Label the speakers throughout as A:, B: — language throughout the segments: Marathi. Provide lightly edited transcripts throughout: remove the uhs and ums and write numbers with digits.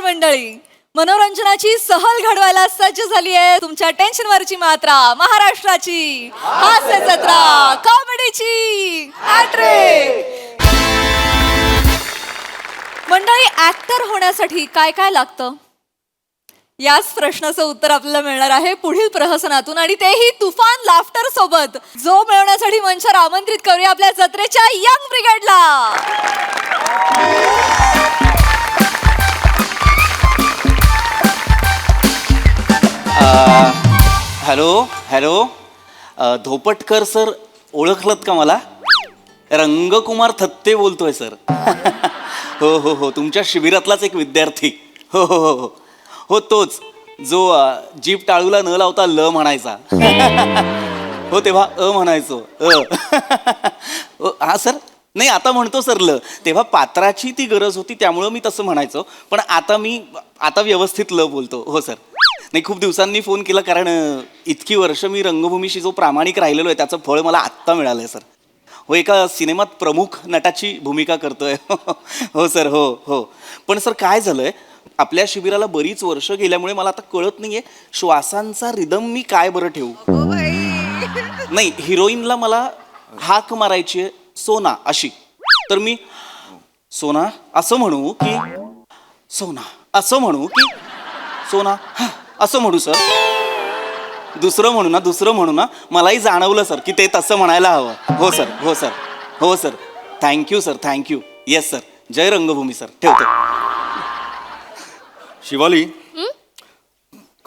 A: मंडळी, मनोरंजनाची सहल घडवायला सज्ज झाली आहे तुमच्या टेन्शनवरची मात्रा महाराष्ट्राची हास्य जत्रा कॉमेडीची हॅट्रिक. मंडळी, ऍक्टर होण्यासाठी काय काय लागतं याच प्रश्नाचं उत्तर आपल्याला मिळणार आहे पुढील प्रहसनातून, आणि तेही तुफान लाफ्टर सोबत. जो मिळवण्यासाठी मंचावर आमंत्रित करूया आपल्या जत्रेच्या यंग ब्रिगेडला.
B: हॅलो हॅलो, धोपटकर सर ओळखलत का मला? रंगकुमार थत्ते बोलतोय सर. हो हो हो, तुमच्या शिबिरातलाच एक विद्यार्थी. हो हो हो हो, तोच जो जीभ टाळूला न लावता ल म्हणायचा. हो, तेव्हा म्हणायचो. हा सर, नाही आता म्हणतो सर ल. तेव्हा पात्राची ती गरज होती त्यामुळं मी तसं म्हणायचो, पण आता व्यवस्थित ल बोलतो. हो सर. नाही, खूप दिवसांनी फोन केला कारण इतकी वर्ष मी रंगभूमीशी जो प्रामाणिक राहिलेलो आहे त्याचं फळ मला आत्ता मिळालं आहे सर. हो, एका सिनेमात प्रमुख नटाची भूमिका करतोय. हो सर, हो हो. पण सर काय झालंय, आपल्या शिबिराला बरीच वर्ष गेल्यामुळे मला आता कळत नाहीये श्वासांचा रिदम मी काय बरं ठेवू. नाही, हिरोईनला मला हाक मारायची आहे सोना अशी, तर मी सोना असं म्हणू की सोना असं म्हणू की सोना असं म्हणू सर? दुसरं म्हणू ना. मलाही जाणवलं सर की ते तसं म्हणायला हवं. हो सर, हो सर, हो sir. Thank you sir, thank you. Yes sir. जय रंगभूमी सर. ठेवतो.
C: शिवाली,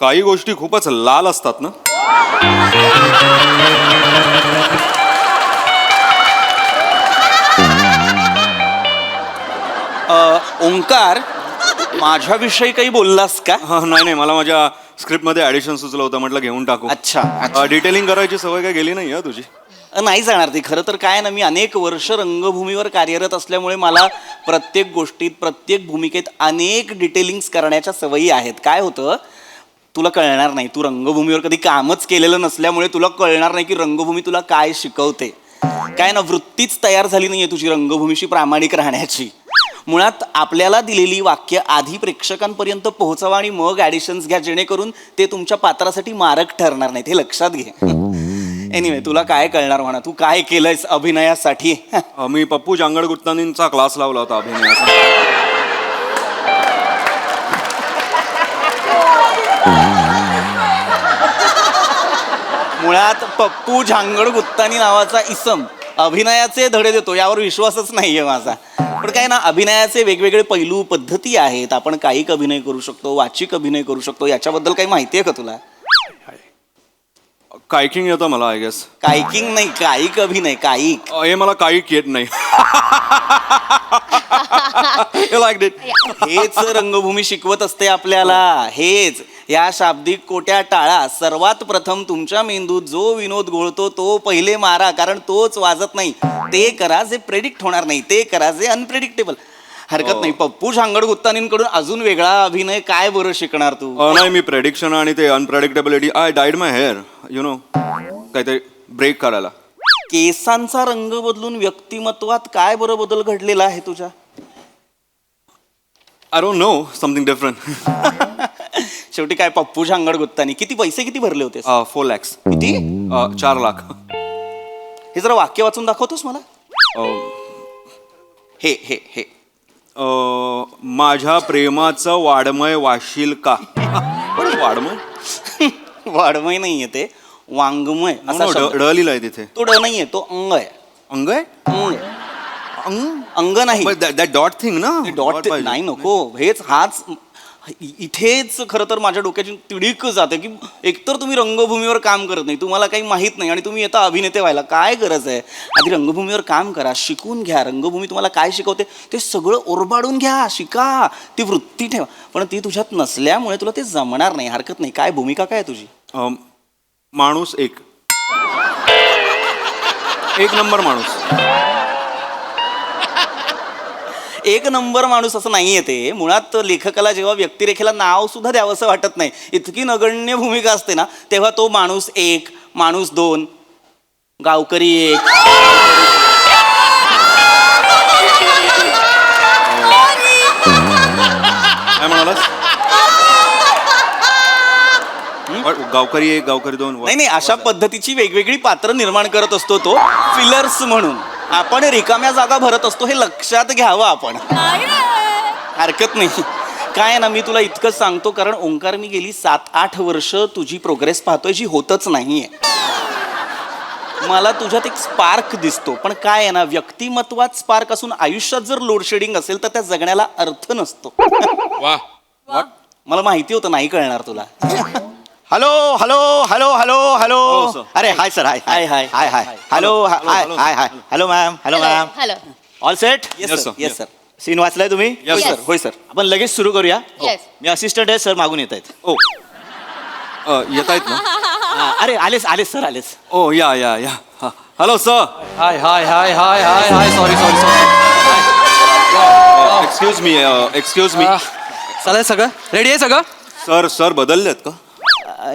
C: काही गोष्टी खूपच लाल असतात ना.
B: ओंकार, माझ्याविषयी काही बोललास का?
C: नाही, मला माझ्या स्क्रिप्टमध्ये ॲडिशन सुचलं होतं, म्हटलं घेऊन टाकू.
B: अच्छा.
C: डिटेलिंग करायची सवय काय गेली नाही तुझी?
B: नाही जाणार ती. खरं तर काय ना, मी अनेक वर्ष रंगभूमीवर कार्यरत असल्यामुळे मला प्रत्येक गोष्टीत प्रत्येक भूमिकेत अनेक डिटेलिंग्स करण्याच्या सवयी आहेत. काय होतं, तुला कळणार नाही, तू रंगभूमीवर कधी कामच केलेलं नसल्यामुळे तुला कळणार नाही की रंगभूमी तुला काय शिकवते. काय ना, वृत्तीच तयार झाली नाहीये तुझी रंगभूमीशी प्रामाणिक राहण्याची. मुळात आपल्याला दिलेली वाक्य आधी प्रेक्षकांपर्यंत पोहोचवा आणि मग ॲडिशन्स घ्या, जेणेकरून ते तुमच्या पात्रासाठी मारक ठरणार नाहीत. हे लक्षात घे. एनिवे, तुला काय कळणार म्हणा, तू काय केलंयस अभिनयासाठी?
C: मी पप्पू जांगड गुत्तानींचा क्लास लावला होता अभिनयाचा.
B: मुळात पप्पू झांगड गुत्तानी नावाचा इसम अभिनयाचे धडे देतो यावर विश्वासच नाहीये माझा. पण काय ना, अभिनयाचे वेगवेगळे पैलू पद्धती आहेत. आपण कायिक अभिनय करू शकतो, वाचिक अभिनय करू शकतो. याच्याबद्दल काही माहिती आहे का तुला?
C: कायकिंग येतं मला, आय गेस.
B: कायकिंग नाही, कायिक अभिनय. कायिक
C: हे मला कायिक येत नाही.
B: हेच रंगभूमी शिकवत असते आपल्याला. हेच या शाब्दिक कोट्या टाळा. सर्वात प्रथम तुमच्या मेंदूत जो विनोद घोळतो तो पहिले मारा, कारण तोच वाजत नाही. ते करा जे प्रेडिक्ट होणार नाही, ते करा जे अनप्रेडिक्टेबल. हरकत नाही. पप्पू झांगड गुत्तानींकडून अजून वेगळा अभिनय काय बरं शिकणार तू?
C: नाही, मी प्रेडिक्शन आणि ते unpredictability, I died my hair, you know, काहीतरी ब्रेक करायला.
B: केसांचा रंग बदलून व्यक्तिमत्वात काय बरं बदल घडलेला आहे तुझ्या?
C: I don't know, something different.
B: शेवटी काय, पप्पू झांगड गुत्तानी. पैसे किती भरले होते?
C: 4 lakhs.
B: किती?
C: 4 लाख.
B: हे जरा वाक्य वाचून दाखवतोस मला? हे हे हे
C: माझ्या प्रेमाचं वाडमय वाशील का? वाडमय?
B: वाडमय नाहीये ते, वाङ्मय असा शब्द.
C: ड लिहिलाय तिथे.
B: तो ड नाहीये, तो अंग आहे.
C: अंग आहे?
B: अंग नाही.
C: दॅट डॉट थिंग ना.
B: डॉट नाही, नको. हाच इथेच खरं तर माझ्या डोक्याची तिडीक जाते की एकतर तुम्ही रंगभूमीवर काम करत नाही, तुम्हाला काही माहीत नाही, आणि तुम्ही येता अभिनेते व्हायला. काय गरज आहे? आधी रंगभूमीवर काम करा, शिकून घ्या. रंगभूमी तुम्हाला काय शिकवते ते सगळं ओरबाडून घ्या, शिका, ती वृत्ती ठेवा. पण ती तुझ्यात नसल्यामुळे तुला ते जमणार नाही. हरकत नाही. काय भूमिका काय तुझी?
C: माणूस एक नंबर माणूस.
B: एक नंबर माणूस असं नाहीये ते. मुळात लेखकाला जेव्हा व्यक्तिरेखेला नाव सुद्धा द्यावंसं वाटत नाही, इतकी नगण्य भूमिका असते ना, तेव्हा तो माणूस एक, माणूस दोन, गावकरी एक.
C: काय म्हणालास? गावकरी एक, गावकरी दोन.
B: नाही नाही, अशा पद्धतीची वेगवेगळी पात्र निर्माण करत असतो तो फिलर्स म्हणून. आपण रिकाम्या जागा भरत असतो हे लक्षात घ्यावं आपण.
A: नाही रे.
B: हरकत नाही. काय आहे ना, मी तुला इतकंच सांगतो कारण ओंकार मी गेली 7-8 वर्ष तुझी प्रोग्रेस पाहतोय जी होतच नाहीये. मला तुझ्यात एक स्पार्क दिसतो, पण काय आहे ना, व्यक्तिमत्वात स्पार्क असून आयुष्यात जर लोडशेडिंग असेल तर त्या जगण्याला अर्थ नसतो.
C: वा.
B: मला माहिती होतं नाही कळणार तुला.
D: Hello hello hello hello hello.
C: हो, sir.
D: अरे hi sir, hi
B: hi, hi.
D: Hi hi hello hi hi hi hello ma'am hello ma'am.
E: Hello.
D: All set.
B: Yes
C: Yes,
B: sir,
C: sir.
B: Yes sir.
D: Scene वाचलाय तुम्ही?
C: Yes,
B: सर, होय सर.
D: आपण लगेच सुरू करूया.
E: Yes.
D: मी असिस्टंट आहे, सर मागून येत आहेत.
B: ओ
C: येत आहेत ना?
D: अरे आलेच आलेच सर आलेच.
C: ओ या या या. Hello sir.
F: Hi hi hi hi hi hi sorry sorry sorry
C: excuse me.
F: चालेल सगळं रेडी आहे सगळं.
C: सर बदललेत का?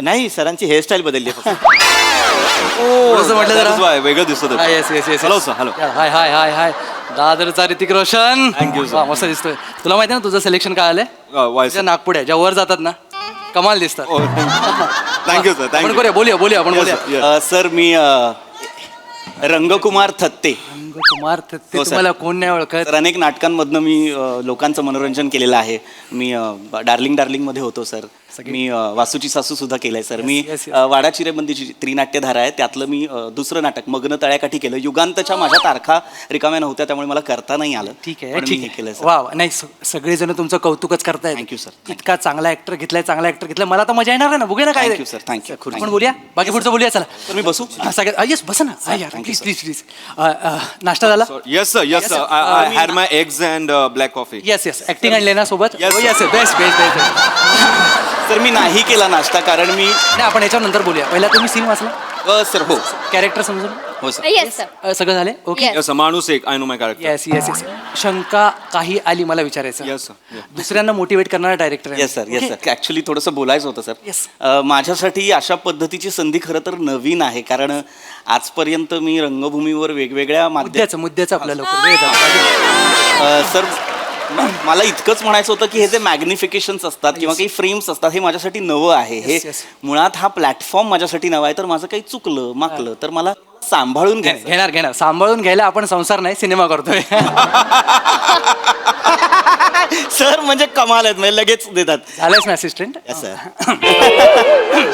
D: नाही, सरांची हेअरस्टाईल बदलली आहे फक्त.
F: थोडंसं म्हटलं जरा.
C: That is why, वेगळं दिसत होतं.
F: Yes yes yes
C: hello sir, hello.
F: Hi hi hi hi दादरचा Hrithik Roshan.
C: Thank you, sir.
F: वा, मस्त दिसतोय. तुला माहिती आहे ना तुझं सिलेक्शन काय आलंय?
C: वाय
F: तुझ्या नागपुड्या ज्या वर जातात ना कमाल दिसतात.
C: थँक्यू सर,
F: आपण
C: थँक्यू.
F: करूया बोलूया आपण बोलूया.
B: सर मी रंगकुमार थत्ते.
F: कुमार ते
B: हो, sir.
F: तुम्हाला कोण नाही ओळखत.
B: तर अनेक नाटकांमधनं मी लोकांचं मनोरंजन केलेलं आहे. मी डार्लिंग मध्ये होतो सर. मी वासूची सासू सुद्धा केलंय सर. मी
F: yes, yes.
B: वाडा चिरेबंदीची त्रिनाट्यधारा आहे त्यातलं मी दुसरं नाटक मग्न तळ्याकाठी केलं. युगांतच्या माझ्या तारखा रिकाम्या नव्हत्या त्यामुळे मला करता नाही आलं.
F: ठीक आहे
B: पण मी
F: ठीक
B: हे
F: आहे.
B: केलं सर.
F: वा वा. नाही सगळेजण तुमचं कौतुकच करतायत.
B: Thank you, sir. Thank you.
F: इतका चांगला ऍक्टर घेतलाय, चांगला ऍक्टर घेतलाय. मला तर मजा येणार आहे ना. बघूया ना काय
B: Thank you, sir. Thank you.
F: आपण बोलूया बाकी पुढचं बोलूया चला.
B: तर मी बसू.
F: सगळ्यात येस बस ना.
B: Thank you,
F: please
B: sir.
F: Please please. नाश्ता झाला?
C: Yes sir, yes sir. I had my eggs and black coffee.
F: Yes yes. Acting आणले ना सोबत?
C: Yes, sir.
F: Yes best best best.
B: Sir मी नाही केला नाश्ता कारण मी
F: नाही आपण याच्यावर नंतर बोलूया. पहिला तुम्ही सीन वाचला,
B: सर हो
F: कॅरेक्टर समजून
B: हो सर.
E: Yes sir.
F: सगळं झाले? ओके.
E: Yes.
C: येस माणूस एक, I know my character.
F: Yes yes yes. शंका काही आली मला विचारायचं.
C: Yes, sir. Yeah.
F: दुसऱ्यांना मोटिवेट करणारा डायरेक्टर आहे.
B: Yes sir, yes sir. Actually थोडंसं बोलायचं होतं
F: Yes.
B: सर. माझ्यासाठी अशा पद्धतीची संधी खरं तर नवीन आहे कारण आजपर्यंत मी रंगभूमीवर वेगवेगळ्या
F: मुद्द्याचं आपल्याला लवकर वेळ झाला.
B: सर मला इतकंच म्हणायचं होतं की हे जे मॅग्निफिकेशन्स असतात किंवा काही फ्रेम्स असतात हे माझ्यासाठी नवं आहे. हे
F: Yes, yes.
B: मुळात हा प्लॅटफॉर्म माझ्यासाठी नवा आहे. तर माझं काही चुकलं माकलं तर मला सांभाळून घ्यायचं.
F: घेणार सांभाळून घ्यायला आपण संसार नाही सिनेमा करतोय.
D: सर म्हणजे कमाल आहेत, म्हणजे लगेच देतात.
F: झालंच ना असिस्टंट.
D: Yes, sir.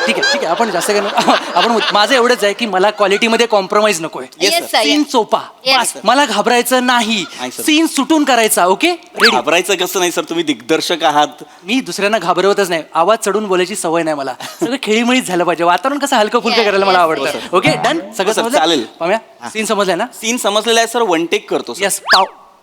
F: ठीक आहे आपण जास्त काय नको. आपण माझं एवढंच आहे की मला क्वालिटीमध्ये कॉम्प्रोमाइज नकोय.
B: Yes,
E: Yes,
B: sir.
E: sir.
F: Scene चोपा
E: Yes,
F: बस. मला घाबरायचं नाही.
B: नाही, sir.
F: सीन सुटून करायचा. Okay ready.
B: घाबरायचं कसं नाही सर, तुम्ही दिग्दर्शक आहात.
F: मी दुसऱ्यांना घाबरवतच नाही. आवाज चढून बोलायची सवय नाही मला. सगळं खेळीमेळीच झालं पाहिजे. वातावरण कसं हलकं फुलकं
E: Yeah,
F: करायला मला
E: yes,
F: आवडतं. ओके डन सगळं
B: हो, sir,
F: समजलं?
B: चालेल.
F: पाम्या सीन समजलाय ना?
B: सीन समजलेला आहे सर, वन टेक करतो sir.
F: यस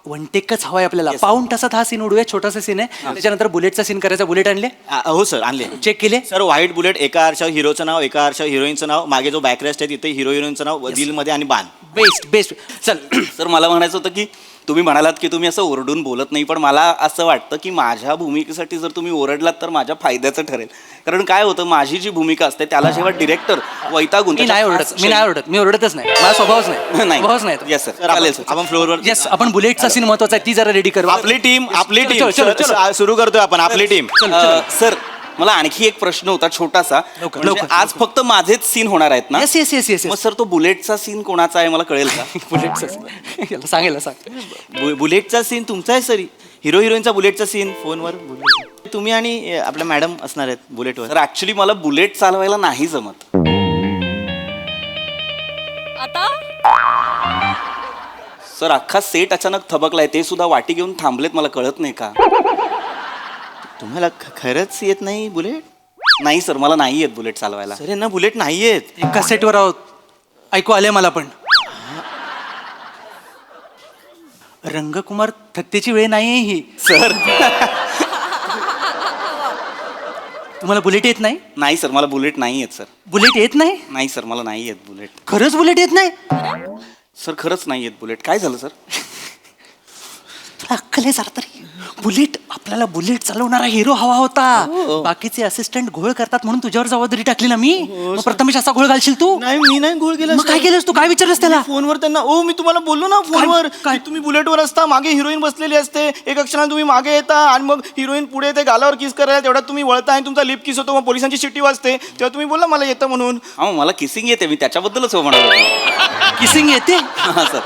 F: वन टेकच हवाय आपल्याला.
B: Yes, sir.
F: पाऊण तासात हा सीन उडूया. छोटासा सीन आहे. त्याच्यानंतर बुलेटचा सीन करायचा. बुलेट आणले,
D: हो सर, आणले.
F: चेक केले.
D: सर व्हाईट बुलेट, एका आरशावर हिरोचं नाव, एका आरशावर हिरोईनचं नाव, मागे जो बॅकरेस्ट आहे तिथे हिरो हिरोईनचं नाव, दिलमध्ये आणि बाण.
F: Best best. चल
B: सर मला म्हणायचं होतं की तुम्ही म्हणालात की तुम्ही असं ओरडून बोलत नाही, पण मला असं वाटतं की माझ्या भूमिकेसाठी जर तुम्ही ओरडलात तर माझ्या फायद्याचं ठरेल. कारण काय होतं, माझी जी भूमिका असते त्याला जेव्हा डिरेक्टर वैतागून
F: मी नाही ओरडत. मी ओरडतच नाही. माझा स्वभावच नाही.
B: नाही.
F: स्वभावच नाही.
B: येस सर,
D: सर
B: चालेल सर.
D: आपण फ्लोअरवर.
F: येस आपण बुलेटचा सीन महत्वाचा आहे. ती जरा रेडी कर.
D: आपली टीम
F: चलो, चलो, चलो.
D: सुरू करतोय आपण. आपली टीम.
B: सर मला आणखी एक प्रश्न होता छोटासा.
F: लवकर,
B: म्हणजे
F: लवकर,
B: आज फक्त माझेच सीन होणार आहेत ना?
F: येस येस येस येस
B: मग सर तो बुलेटचा सीन कोणाचा आहे मला कळेल का?
F: बुलेटचा याला सांगेल सांग.
D: बुलेटचा सीन तुमचा आहे सर. हिरो हिरोईनचा बुलेटचा सीन फोनवर. तुम्ही आणि आपल्या मॅडम असणार आहेत बुलेटवर.
B: सर ऍक्च्युली मला बुलेट चालवायला नाही जमत.
A: आता
B: सर अख्खा सेट अचानक थबकलाय, ते सुद्धा वाटी घेऊन थांबलेत, मला कळत नाही का?
D: तुम्हाला खरंच येत नाही बुलेट?
B: नाही सर मला नाही येत बुलेट चालवायला.
D: सर यांना बुलेट नाही येत.
F: एका सेटवर आहोत. ऐकू आले मला पण. रंगकुमार थत्तेची वेळ नाही ही.
B: सर
F: तुम्हाला बुलेट येत नाही?
B: नाही सर मला बुलेट नाही येत. सर
F: बुलेट येत नाही?
B: नाही सर मला नाही येत बुलेट.
F: खरंच बुलेट येत नाही?
B: सर खरंच नाही येत बुलेट. काय झालं सर?
F: तुला अक्कल आहे जरा तरी? बुलेट, आपल्याला बुलेट चालवणारा हिरो हवा होता. बाकीचे असिस्टंट घोळ करतात म्हणून तुझ्यावर जबाबदारी टाकली ना मी. मग प्रथमेश असा घोळ घालशील तू?
D: नाही मी नाही घोळ केला
F: मग काय केलंस तू? काय विचारलंस त्याला?
D: फोनवर त्यांना मी तुम्हाला बोललो ना फोनवर
F: काय?
D: की तुम्ही बुलेटवर असता, मागे हिरोईन बसलेली असते, एक क्षणात तुम्ही मागे येता आणि मग हिरोईन पुढे येते गालावर किस करायला, तेवढ्यात तुम्ही वळता आणि तुमचा लिप किस होतो, मग पोलिसांची शिट्टी वाजते, तेव्हा तुम्ही बोलला मला येतं म्हणून.
B: हा मला किसिंग येते, मी त्याच्याबद्दलच हो म्हणालो.
F: किसिंग येते?
B: हा सर.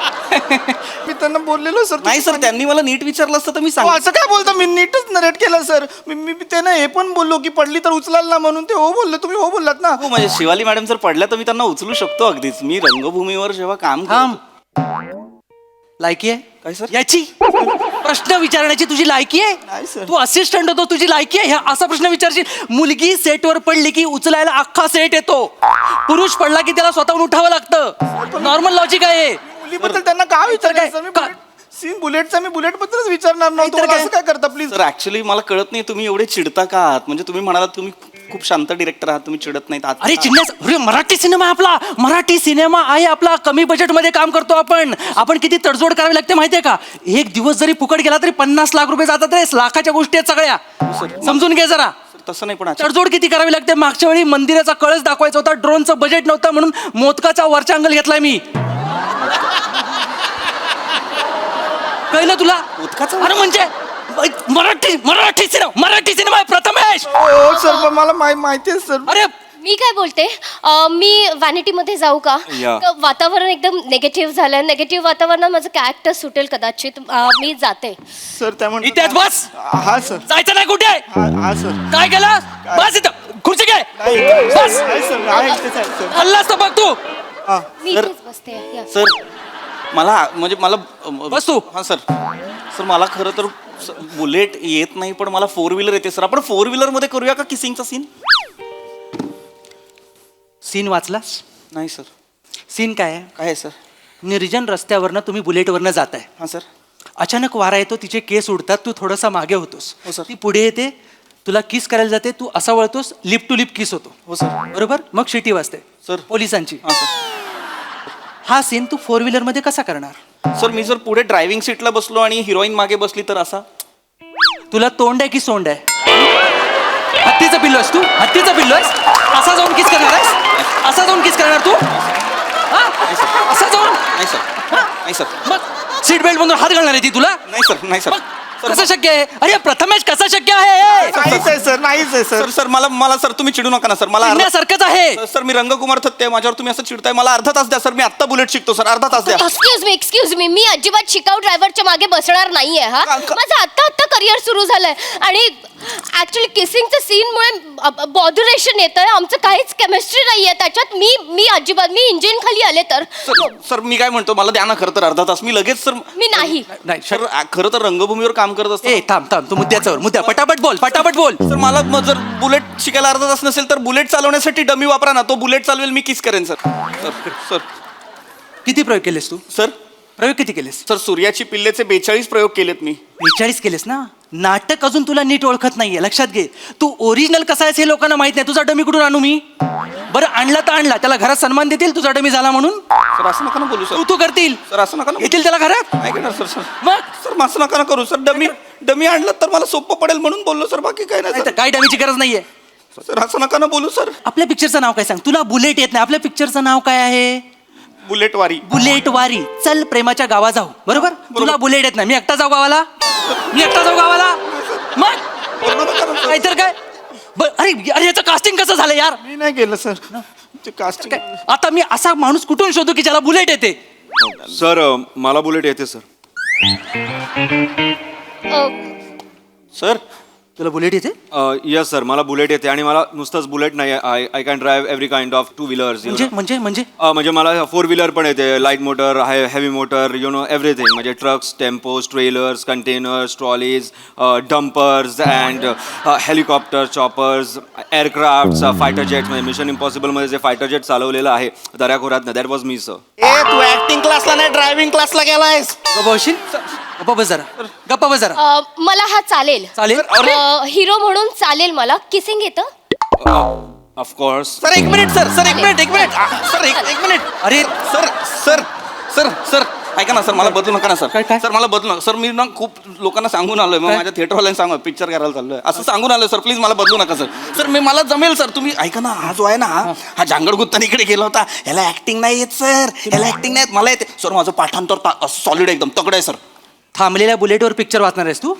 D: मी त्यांना बोललेलो सर.
B: नाही सर, त्यांनी मला नीट विचारलं असतं तर मी सांग.
D: असं काय बोलता, मी नीटच नरेट केलं सर. मी त्यांना हे पण बोललो की पडली तर उचलाल ना म्हणून, ते हो बोलले, तुम्ही हो बोललात ना.
B: हो म्हणजे शिवाली मॅडम जर पडल्या तर मी त्यांना उचलू शकतो अगदीच. मी रंगभूमीवर जेव्हा काम
F: थांब.
B: करतो.
F: लायकी आहे
B: काय सर?
F: याची? प्रश्न विचारण्याची तुझी लायकी आहे?
D: नाही सर.
F: तू असिस्टंट होतो, तुझी लायकी आहे? ह्या असा प्रश्न विचारशील? मुलगी सेटवर पडली की उचलायला अख्खा सेट येतो. पुरुष पडला की त्याला स्वतःहून उठावं लागतं. नॉर्मल लॉजिक आहे.
D: मुलीबद्दल त्यांना का विचारलं सर? मी
F: का-
D: सीन बुलेटचा मी बुलेट बद्दलच विचारणार नव्हतो.
F: नाहीतर
D: मला
F: काय?
D: असं काय करता प्लीज?
B: सर ऍक्च्युली मला कळत नाही तुम्ही एवढे चिडता का आहात. म्हणजे तुम्ही म्हणालात तुम्ही खूप शांत डिरेक्टर आहात, तुम्ही चिडत नाहीत.
F: अरे चिन्हस, अरे मराठी सिनेमा आहे आपला. मराठी सिनेमा आहे आपला. कमी बजेट मध्ये काम करतो आपण किती तडजोड करावी लागते माहितीये का? एक दिवस जरी फुकट गेला तरी 50 लाख रुपये जातात रे. लाखाच्या गोष्टी आहेत सगळ्या. समजून घे जरा.
B: तसं नाही पण
F: तडजोड किती करावी लागते. मागच्या वेळी मंदिराचा कळस दाखवायचा होता, ड्रोनचं बजेट नव्हतं म्हणून मोदकाचा वरचा अंगल घेतलाय मी. कळलं तुला?
B: मोदकाचा?
F: अरे म्हणजे मराठी सिनेमा आहे प्रथमेश.
D: हो सर, पण मला माहिती आहे सर.
F: अरे
E: मी काय बोलते, मी व्हॅनिटीमध्ये जाऊ का?
C: या.
E: वातावरण एकदम निगेटिव्ह झालं. निगेटिव्ह वातावरणात माझं कॅरेक्टर सुटेल कदाचित. मी जाते.
D: सर त्या
F: इथेच बस.
D: हा सर.
F: जायचं नाही कुठे?
D: हा सर.
F: काय केलं? बस इथं. खुर्ची घे. बस.
D: नाही सर, आहे इथेच आहे सर.
F: हल्लास तर बघ तू.
E: मी
B: सर-
E: इथेच बसते. या.
B: सर मला म्हणजे मला
F: बस तू.
B: हा सर. सर मला खरं तर बुलेट येत नाही पण मला 4 व्हीलर येते सर. आपण 4 व्हीलर मध्ये करूया का किसिंगचा सीन?
F: सीन वाचलास?
B: नाही सर.
F: सीन काय आहे?
B: काय आहे सर?
F: निर्जन रस्त्यावरनं तुम्ही बुलेटवरनं जाताय.
B: हा सर.
F: अचानक वारा येतो, तिचे केस उडतात, तू थोडासा मागे होतोस.
B: हो सर.
F: ती पुढे येते, तुला किस करायला जाते, तू असा वळतोस, लिप टू लिप किस होतो.
B: हो सर.
F: बरोबर? मग शिटी वाजते
B: सर.
F: पोलिसांची.
B: हा सर.
F: हा सीन तू 4 व्हीलर मध्ये कसा करणार?
B: सर मी जर पुढे ड्रायव्हिंग सीटला बसलो आणि हिरोईन मागे बसली तर असा?
F: तुला तोंड आहे की सोंड आहे? हत्तीचं पिल्लो आहेस तू? हत्तीचं पिल्लो आहेस? असा जाऊन किस करणार आहेस? असा जाऊन किस करणार तू? हा? असा जाऊन?
B: नाही सर. नाही सर.
F: मग सीट बेल्ट मधून हात घालणार आहे ती तुला?
B: नाही सर. नाही सर.
F: कसं शक्य आहे? अरे प्रथमेश कसं शक्य आहे?
D: नाहीच आहे सर, नाहीच आहे सर.
B: सर सर मला सर तुम्ही चिडू नका ना सर. मला
F: सारखंच आहे.
B: सर मी रंगकुमार थत्ते, माझ्यावर तुम्ही असं चिडताय. मला अर्धा तास द्या सर. मी आत्ता बुलेट शिकतो सर. अर्धा तास द्या.
E: Excuse me. मी अजिबात शिकाऊ ड्रायव्हरच्या मागे बसणार नाहीये. हा,
B: का-
E: माझं आत्ता करिअर सुरू झालंय आणि ऍक्च्युली किसिंगच्या सीनमुळे बॉड्युरेशन येतंय. आमचं काहीच केमिस्ट्री नाहीये त्याच्यात. मी अजिबात मी इंजिन खाली आले तर
B: सर मी काय म्हणतो, मला द्या ना खरं तर अर्धा तास. मी लगेच सर.
E: मी नाही.
F: नाही
B: सर खरं तर रंगभूमीवर काम करत असतो.
F: ए थांब तू मुद्द्या पटापट बोल.
B: सर मला जर बुलेट शिकायला अर्धा तास नसेल तर बुलेट चालवण्यासाठी डमी वापरा ना. तो बुलेट चालवेल, मी किस करेन सर. सर
F: किती प्रयोग केलेस तू?
B: सर
F: प्रयोग किती केलेस?
B: सर सूर्याची पिल्लेचे 42 प्रयोग केलेत मी.
F: 42 केलेस ना? नाटक अजून तुला नीट ओळखत नाहीये, लक्षात घे. तू ओरिजिनल कसा आहेस हे लोकांना माहित नाही. तुझा डमी कुठून आणू मी? बरं आणला तर आणला, त्याला घरात सन्मान देतील तुझा डमी झाला म्हणून?
B: सर असं नका ना बोलू सर.
F: तू करतील,
B: सर असं नका ना.
F: येतील त्याला घरात.
B: नाही घेणार सर. सर
F: मग
B: सर असं नका ना करू सर. डमी आणलं तर मला सोपं पडेल म्हणून बोललो सर, बाकी काय नाही
F: नाही तर
B: सर.
F: काय डमीची गरज नाहीये.
B: सर असं नका ना बोलू सर.
F: आपल्या पिक्चरचं नाव काय सांग? तुला बुलेट येत नाही, आपल्या पिक्चरचं नाव काय आहे?
B: बुलेट वारी.
F: बुलेट वारी. चल प्रेमाच्या गावा जाऊ. बरोबर? तुला बुलेट येत नाही, मी एकटा जाऊ गावाला? मग नाहीतर काय? अरे याचं कास्टिंग कसं झालं यार?
D: मी नाही केलं सर. ते कास्टिंग
F: काय? आता मी असा माणूस कुठून शोधू की ज्याला बुलेट येते?
C: सर मला बुलेट येते सर.
B: सर
F: तुला बुलेट येते?
C: यस सर, मला बुलेट येते आणि मला नुसतंच बुलेट नाही, I can drive every kind of 2 wheelers. म्हणजे मला 4 व्हीलर पण येते, light motor, heavy motor, everything. म्हणजे trucks, tempos, trailers, containers, trolleys, dumpers and helicopter, choppers, aircraft, fighter jets. म्हणजे मिशन इम्पॉसिबलमध्ये जे फायटर जेट चालवलेलं आहे दऱ्याखोऱ्यात, दॅट वॉज मी सर.
B: ए तू ऍक्टिंग क्लासला नाही ड्रायव्हिंग क्लासला गेलायस.
F: गप्पा बस जरा.
E: मला हा चालेल. हिरो म्हणून चालेल मला. किसिंग येतं?
C: ऑफकोर्स.
B: सर एक मिनिट. सर एक मिनिट. सर एक मिनिट.
F: अरे
B: सर ऐका ना सर, मला बदलू नका ना सर.
F: काय?
B: सर मला बदलू नका सर. मी ना खूप लोकांना सांगून आलोय, मग माझ्या थिएटरवाल्यांनी सांगा पिक्चर करायला चाललोय असं सांगून आलोय सर. प्लीज मला बदलू नका सर. सर मला जमेल सर. तुम्ही ऐका ना, हा जो आहे ना हा झांगड गुत्तान इकडे गेला होता, याला ऍक्टिंग नाही येत सर, याला ऍक्टिंग नाही येत, मला येते सर. माझं पाठांतर सॉलिड एकदम तगड आहे सर.
F: थांबलेल्या बुलेटवर पिक्चर वाचणार आहेस तू?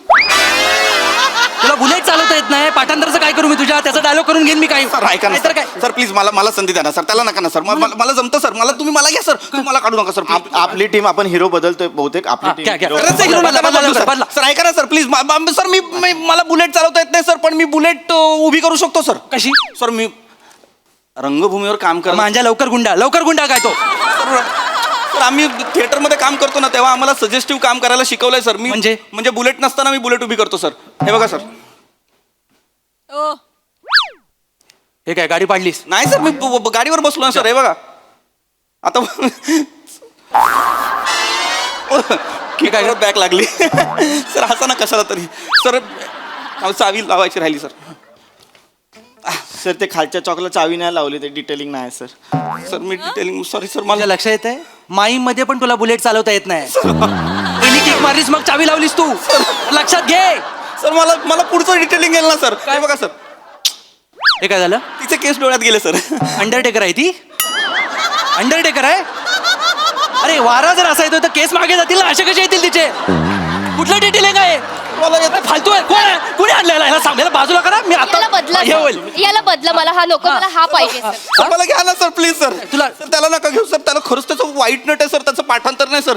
F: तुला बुलेट चालवता येत नाही, पाठांतरचं काय करू मी तुझ्या? त्याचा डायलॉग करून घेईन मी काय?
B: सर ऐका ना
F: तर काय?
B: सर प्लीज मला संधी द्या ना सर. त्याला नका ना सर. मला जमतं सर. तुम्ही मला घ्या सर. तुम्ही मला काढू नका सर.
D: आपली टीम आपण हिरो बदलतोय बहुतेक. आपली
F: घ्या, घ्या.
D: टीम
B: खरंच आहे,
F: बदला, बदला,
B: बदलू, सर.
F: बदला.
B: सर ऐका ना सर प्लीज. सर मला बुलेट चालवता येत नाही सर, पण मी बुलेट उभी करू शकतो सर.
F: कशी?
B: सर मी रंगभूमीवर काम करतो.
F: मांजा लवकर गुंडा काय तो?
B: सर आम्ही थिएटरमध्ये काम करतो ना, तेव्हा आम्हाला सजेस्टिव्ह काम करायला शिकवलंय सर. मी म्हणजे बुलेट नसताना मी बुलेट उभी करतो सर. हे बघा सर.
A: ओ
F: हे काय गाडी पाडलीस?
B: नाही सर, मी गाडीवर बसलो ना सर. हे बघा आता काय बॅक लागली सर. हसा ना कशाला तरी सर. चावी लावायची राहिली सर.
D: सर ते खालच्या चॉकला चावी नाही लावली, ते डिटेलिंग नाही सर.
B: सर मी डिटेलिंग सॉरी सर.
F: माझ्या
B: मला
F: लक्षात येत आहे, माईम मध्ये पण तुला बुलेट चालवता येत नाही. पहिली किक मारलीस मग चावी लावलीस तू. लक्षात घे.
B: सर मला पुढचं डिटेलिंग गेलं ना सर. काय बघा सर,
F: हे काय झालं?
B: तिचे केस डोळ्यात गेले सर.
F: अंडरटेकर आहे ती? अंडरटेकर आहे? अरे वारा जर असा येतो तर केस मागे जातील ना, असे कसे येतील तिचे? कुठलं डिटेलिंग आहे?
B: मला येतं.
F: फालतू आहे. कोण आहे? कुणी आणलेला याला? सांगायला बाजूला करा. मी
E: याला बदला
F: आता हे होईल.
E: सर. याला बदला. मला हा नको, मला हा पाहिजे सर.
B: सर, मला घ्या ना सर प्लीज सर.
F: तुला-
B: सर त्याला नका घेऊ सर. त्याला खरंच त्याचं वाईट नट आहे सर. त्याचं पाठांतर नाही सर.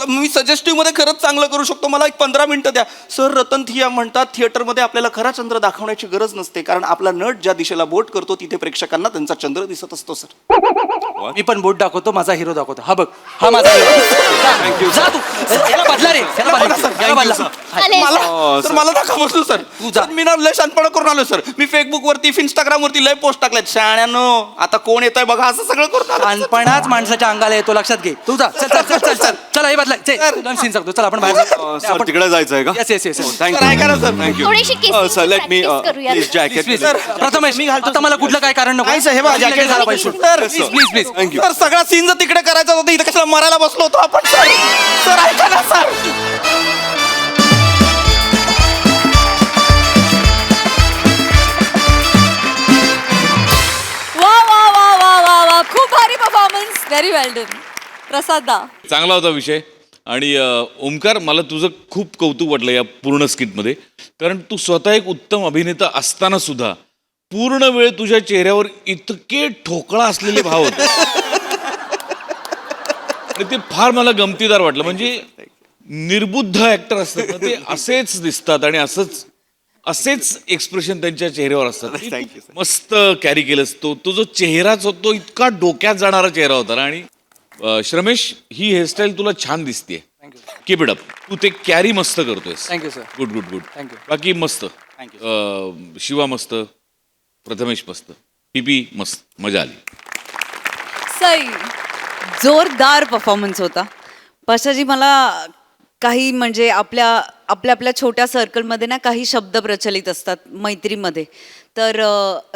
B: मी सजेस्टिव्ह मध्ये खरंच चांगलं करू शकतो. मला एक 15 मिनिटं द्या सर. रतन थिया म्हणतात, थिएटरमध्ये आपल्याला खरा चंद्र दाखवण्याची गरज नसते, कारण आपला नट ज्या दिशेला बोट करतो तिथे प्रेक्षकांना त्यांचा चंद्र दिसत असतो सर.
F: मी पण बोट दाखवतो, माझा हिरो दाखवतो. हा बघ, हा माझा हिरो. जा तू. याला बदला रे. याला बदला. याला बदला.
E: चालेल सर.
B: सर मला नका बसू सर.
F: तू जा.
B: सर, मी ना लय शानपणा करून आलो सर. मी फेसबुक वरती इंस्टाग्राम वरती लय पोस्ट टाकल्यात. शाण्यानो आता कोण येतंय बघा असं सगळं करून आलो.
F: लहानपणाच माणसाच्या अंगाला येतो, लक्षात घे. तू जा. चल चल चल चल चल. चला हे बदला. सीन सांगतो. चल आपण बाहेर जाऊ.
C: सर तिकडे जायचं आहे का?
F: Yes yes yes.
B: सर ऐका ना सर.
C: थँक्यू.
E: थोडीशी kissing
C: sir let me
E: practice करूया.
C: प्लीज जॅकेट
F: प्लीज प्रथमेश, आता मला कुठलं काय कारण नको.
D: नाही सर, हे बघा, jacket
F: झालं पाहिजे.
B: Sir
F: please please please.
C: Thank you.
B: Sir सगळा सीन जर तिकडे करायचा होता, इथे कशाला मरायला बसलो होतो आपण सर. सर ऐका ना सर.
A: वा वा वा वा वा वा, खूप भारी परफॉर्मन्स. व्हेरी वेल डन. प्रसाद दा.
G: चांगला होता विषय. आणि ओमकार, मला तुझं खूप कौतुक वाटलं या पूर्ण स्किटमध्ये, कारण तू स्वतः एक उत्तम अभिनेता असताना सुद्धा पूर्ण वेळ तुझ्या चेहऱ्यावर इतके ठोकळा असलेले भाव होते. आणि ते फार मला गमतीदार वाटलं. म्हणजे निर्बुद्ध ऍक्टर असतात ना, ते असेच दिसतात आणि असेच एक्सप्रेशन त्यांच्या चेहऱ्यावर असतात. मस्त कॅरी केलंस. तो जो चेहराच होता तो इतका डोक्यात जाणारा चेहरा होता ना. आणि श्रमेश, ही हेअरस्टाईल तुला छान दिसते. Keep it up. तू ते कॅरी मस्त करतोयस.
F: Thank you sir.
G: Good good good.
F: Thank you.
G: बाकी मस्त. शिवा मस्त, प्रथमेश मस्त, टीपी मस्त, मजा आली.
A: सई.
H: जोरदार परफॉर्मन्स होता. पाशाजी, मला काही म्हणजे आपल्या छोट्या सर्कलमध्ये ना काही शब्द प्रचलित असतात मैत्रीमध्ये. तर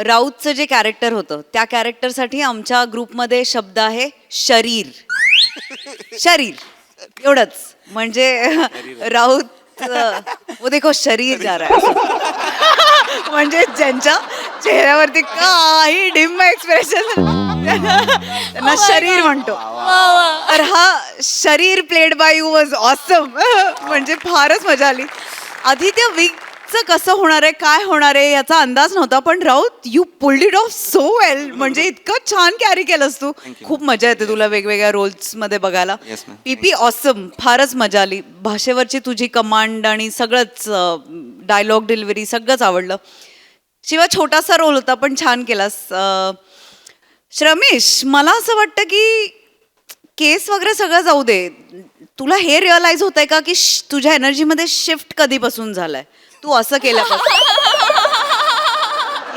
H: राऊतचं जे कॅरेक्टर होतं त्या कॅरेक्टरसाठी आमच्या ग्रुपमध्ये शब्द आहे शरीर. शरीर एवढंच. म्हणजे राऊत वो देखो शरीर जा रहा है. म्हणजे ज्यांच्या चेहऱ्यावरती काही डिम एक्सप्रेशन त्यांना शरीर म्हणतो. तर हा शरीर played by you was awesome. म्हणजे फारच मजा आली. आदित्य वीकचं कसं होणार आहे, काय होणार आहे याचा अंदाज नव्हता, पण Raut you pulled it of so well. म्हणजे इतकं छान कॅरी केलंस तू. खूप मजा येते तुला वेगवेगळ्या रोल्स मध्ये बघायला. पीपी ऑसम. फारच मजा आली. भाषेवरची तुझी कमांड आणि सगळंच डायलॉग डिलिव्हरी सगळंच आवडलं. शिवाय छोटासा रोल होता पण छान केलास. श्रमेश, मला असं वाटतं की केस वगैरे सगळं जाऊ दे, तुला हे रिअलाइज होत आहे का की तुझ्या एनर्जीमध्ये शिफ्ट कधीपासून झालाय तू असं केल्यापासून?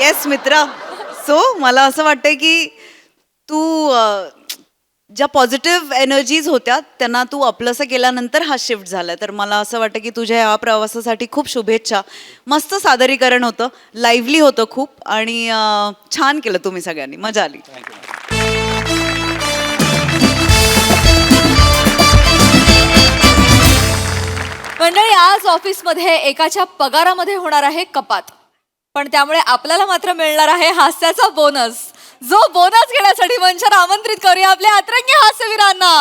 H: येस मित्रा. सो मला असं वाटतंय की तू ज्या पॉझिटिव्ह एनर्जीज होत्या त्यांना तू आपलंसं केल्यानंतर हा शिफ्ट झालाय. तर मला असं वाटतं की तुझ्या या प्रवासासाठी खूप शुभेच्छा. मस्त सादरीकरण होतं, लाईव्हली होतं खूप, आणि छान केलं तुम्ही सगळ्यांनी. मजा आली.
A: मंडळी, आज ऑफिसमध्ये एकाच्या पगारामध्ये होणार आहे कपात, पण त्यामुळे आपल्याला मात्र मिळणार आहे हास्याचा बोनस. जो बोनस घेण्यासाठी मंचावर आमंत्रित करूया आपल्या अतरंगी हास्यवीरांना.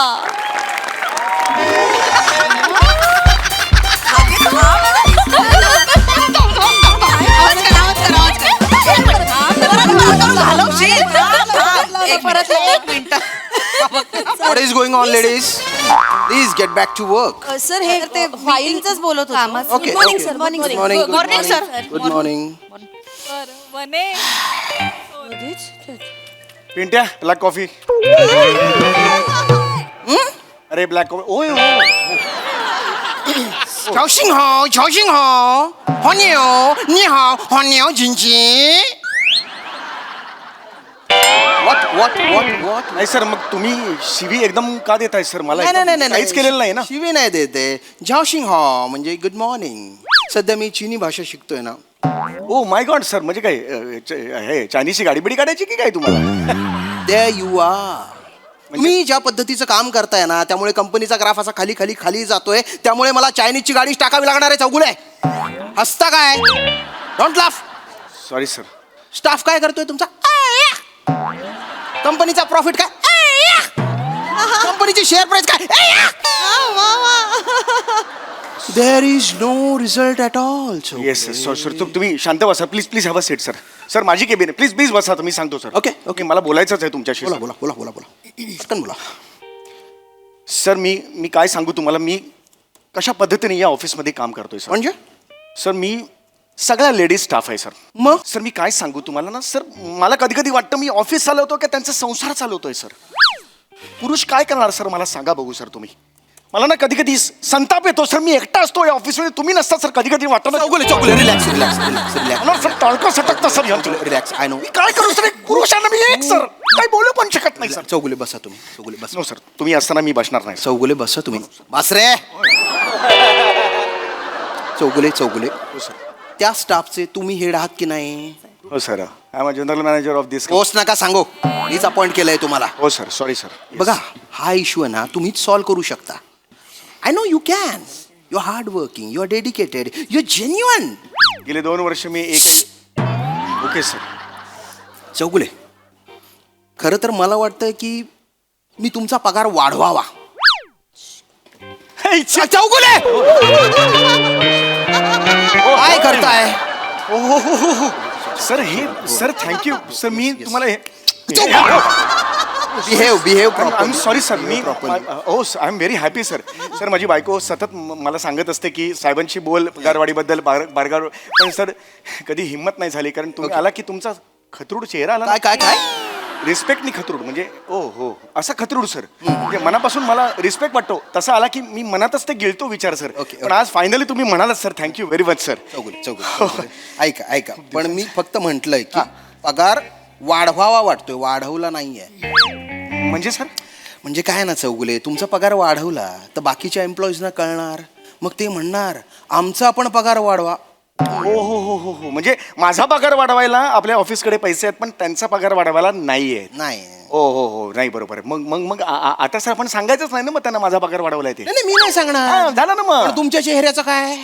I: What is going on, ladies? Please get back to work.
H: Sir हे ते फाईलचंच बोलत होतो.
I: Okay.
H: Good morning,
I: okay.
H: sir. Morning,
I: Good
H: sir.
I: morning.
H: Good morning, sir.
I: Good morning.
A: वने
D: पिंट्या ब्लॅक कॉफी. अरे ब्लॅक कॉफी. ओय
I: Chao Hon Hon Jinji. What?
D: नाही सर, मग तुम्ही शिवी एकदम का देताय सर मला?
I: नाही
D: काहीच केलेलं नाही ना.
I: शिवी नाही देते. झाओशिंग हो म्हणजे गुड मॉर्निंग. सध्या मी चीनी भाषा शिकतोय ना.
D: ओ माय गॉड सर, म्हणजे काय हे चायनीजची गाडी बिडी काढायची की काय तुम्हाला?
I: There you are. तुम्ही ज्या पद्धतीचं काम करताय ना, त्यामुळे कंपनीचा ग्राफ असा खाली जातोय. त्यामुळे मला चायनीजची गाडीच टाकावी लागणार आहे. चौगुले हसता काय? Don't laugh.
D: Sorry sir.
I: Staff काय करतोय तुमचा? कंपनीचा प्रॉफिट काय? कंपनीची शेअर प्राइस काय? There is no result at all.
D: Yes sir. Sir तुम्ही शांत बसा please have a seat sir. Sir माझी केबिन आहे, प्लीज बसा. तुम्ही सांगतो सर.
I: ओके.
D: मला बोलायचंच आहे तुमच्याशी.
I: बोला पटकन बोला.
D: सर मी काय सांगू तुम्हाला, मी कशा पद्धतीने या ऑफिसमध्ये काम करतोय सर.
I: म्हणजे
D: सर मी सगळ्या लेडीज स्टाफ आहे सर.
I: मग
D: सर मी काय सांगू तुम्हाला ना सर, मला कधी कधी वाटतं मी ऑफिस चालवतो की त्यांचा संसार चालवतोय सर. पुरुष काय करणार सर, मला सांगा बघू सर तुम्ही. मला ना कधी कधी संताप येतो सर. मी एकटा असतो या ऑफिसमध्ये, तुम्ही नसता सर. कधी कधी वाटतं ना
I: चौगुले रिलॅक्स.
D: मला सर टाळकं सटकतं सर यांचं.
I: रिलॅक्स. I know.
D: मी काय करू सर, एक पुरुषांना मी एक सर काय बोलू पण शकत नाही सर.
I: चौगुले बसा तुम्ही. चौगुले बसा.
D: नो सर, तुम्ही असताना मी बसणार नाही.
I: चौगुले बसा तुम्ही. बस रे. चौगुले
D: हो सर.
I: त्या स्टाफचे तुम्ही हेड आहात की नाही?
D: हो sir. I am a general manager of this.
I: Post नका सांगू. मीच अपॉइंट केलंय तुम्हाला.
D: हो सर. Sorry sir.
I: बघा, हा इश्यू आहे ना, तुम्हीच सॉल्व्ह करू शकता. I know you can. You are hard working, you are dedicated, you are genuine.
D: गेले 2 वर्ष मी ओके सर.
I: चौगुले, खरं तर मला वाटतं की मी तुमचा पगार वाढवावा. चौगुले काय करताय?
D: सर हे सर थँक्यू सर. मी तुम्हाला हे
I: behave
D: I am sorry sir. मी ओ I am very happy sir. Sir माझी बायको सतत मला सांगत असते की साहेबांशी बोल पगारवाढीबद्दल बारगार. पण सर कधी हिंमत नाही झाली, कारण तुम्ही आला की तुमचा खतरूड चेहरा आला.
I: काय
D: रिस्पेक्टनी खतरूड, म्हणजे ओ हो असा खतरूड सर. म्हणजे मनापासून मला रिस्पेक्ट वाटतो तसा आला की मी मनातच ते गिळतो विचार सर. पण आज फायनली तुम्ही म्हणालात sir. Thank you very much sir.
I: Chougule ऐका. पण मी फक्त म्हटलंय की पगार वाढवावा वाटतोय, वाढवला नाहीये.
D: म्हणजे सर
I: म्हणजे काय ना चौगुले, तुमचा पगार वाढवला तर बाकीच्या एम्प्लॉईजना कळणार, मग ते म्हणणार आमचा पण पगार वाढवा.
D: हो. म्हणजे माझा पगार वाढवायला आपल्या ऑफिसकडे पैसे आहेत, पण त्यांचा पगार वाढवायला नाहीये.
I: नाही
D: हो नाही बरोबर आहे. मग आता सर आपण सांगायचंच नाही ना मग त्यांना माझा पगार वाढवलाय ते.
I: नाही, मी नाही सांगणार.
D: झालं ना मग.
I: पण तुमच्या चेहऱ्याचं काय?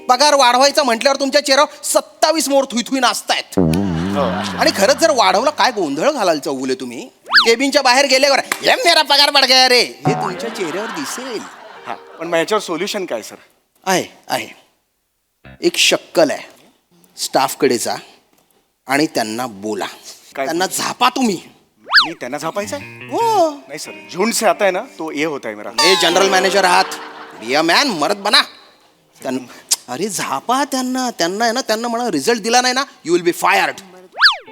I: पगार वाढवायचा म्हटल्यावर तुमच्या चेहऱ्यावर 27 मोर थुई नाचतायत. आणि खरंच जर वाढवला काय गोंधळ घालाल चौगुले तुम्ही. केबिनच्या बाहेर गेल्यावर हे मेरा पगार बढ़ गया रे, हे तुमच्या चेहऱ्यावर दिसेल.
D: हा पण मग याच्यावर सोल्युशन काय सर?
I: आहे एक शक्कल आहे. स्टाफकडे जा आणि त्यांना बोला.
D: काय?
I: त्यांना झापा तुम्ही.
D: मी त्यांना झापायचं आहे?
I: हो.
D: नाही सर, झुंड से आता है ना तो ये होता है मेरा.
I: हे जनरल मॅनेजर आहात, बी अ मॅन, मर्द बना. अरे झापा त्यांना आहे ना, त्यांना म्हणा रिझल्ट दिला नाही ना, यू विल बी फायर्ड.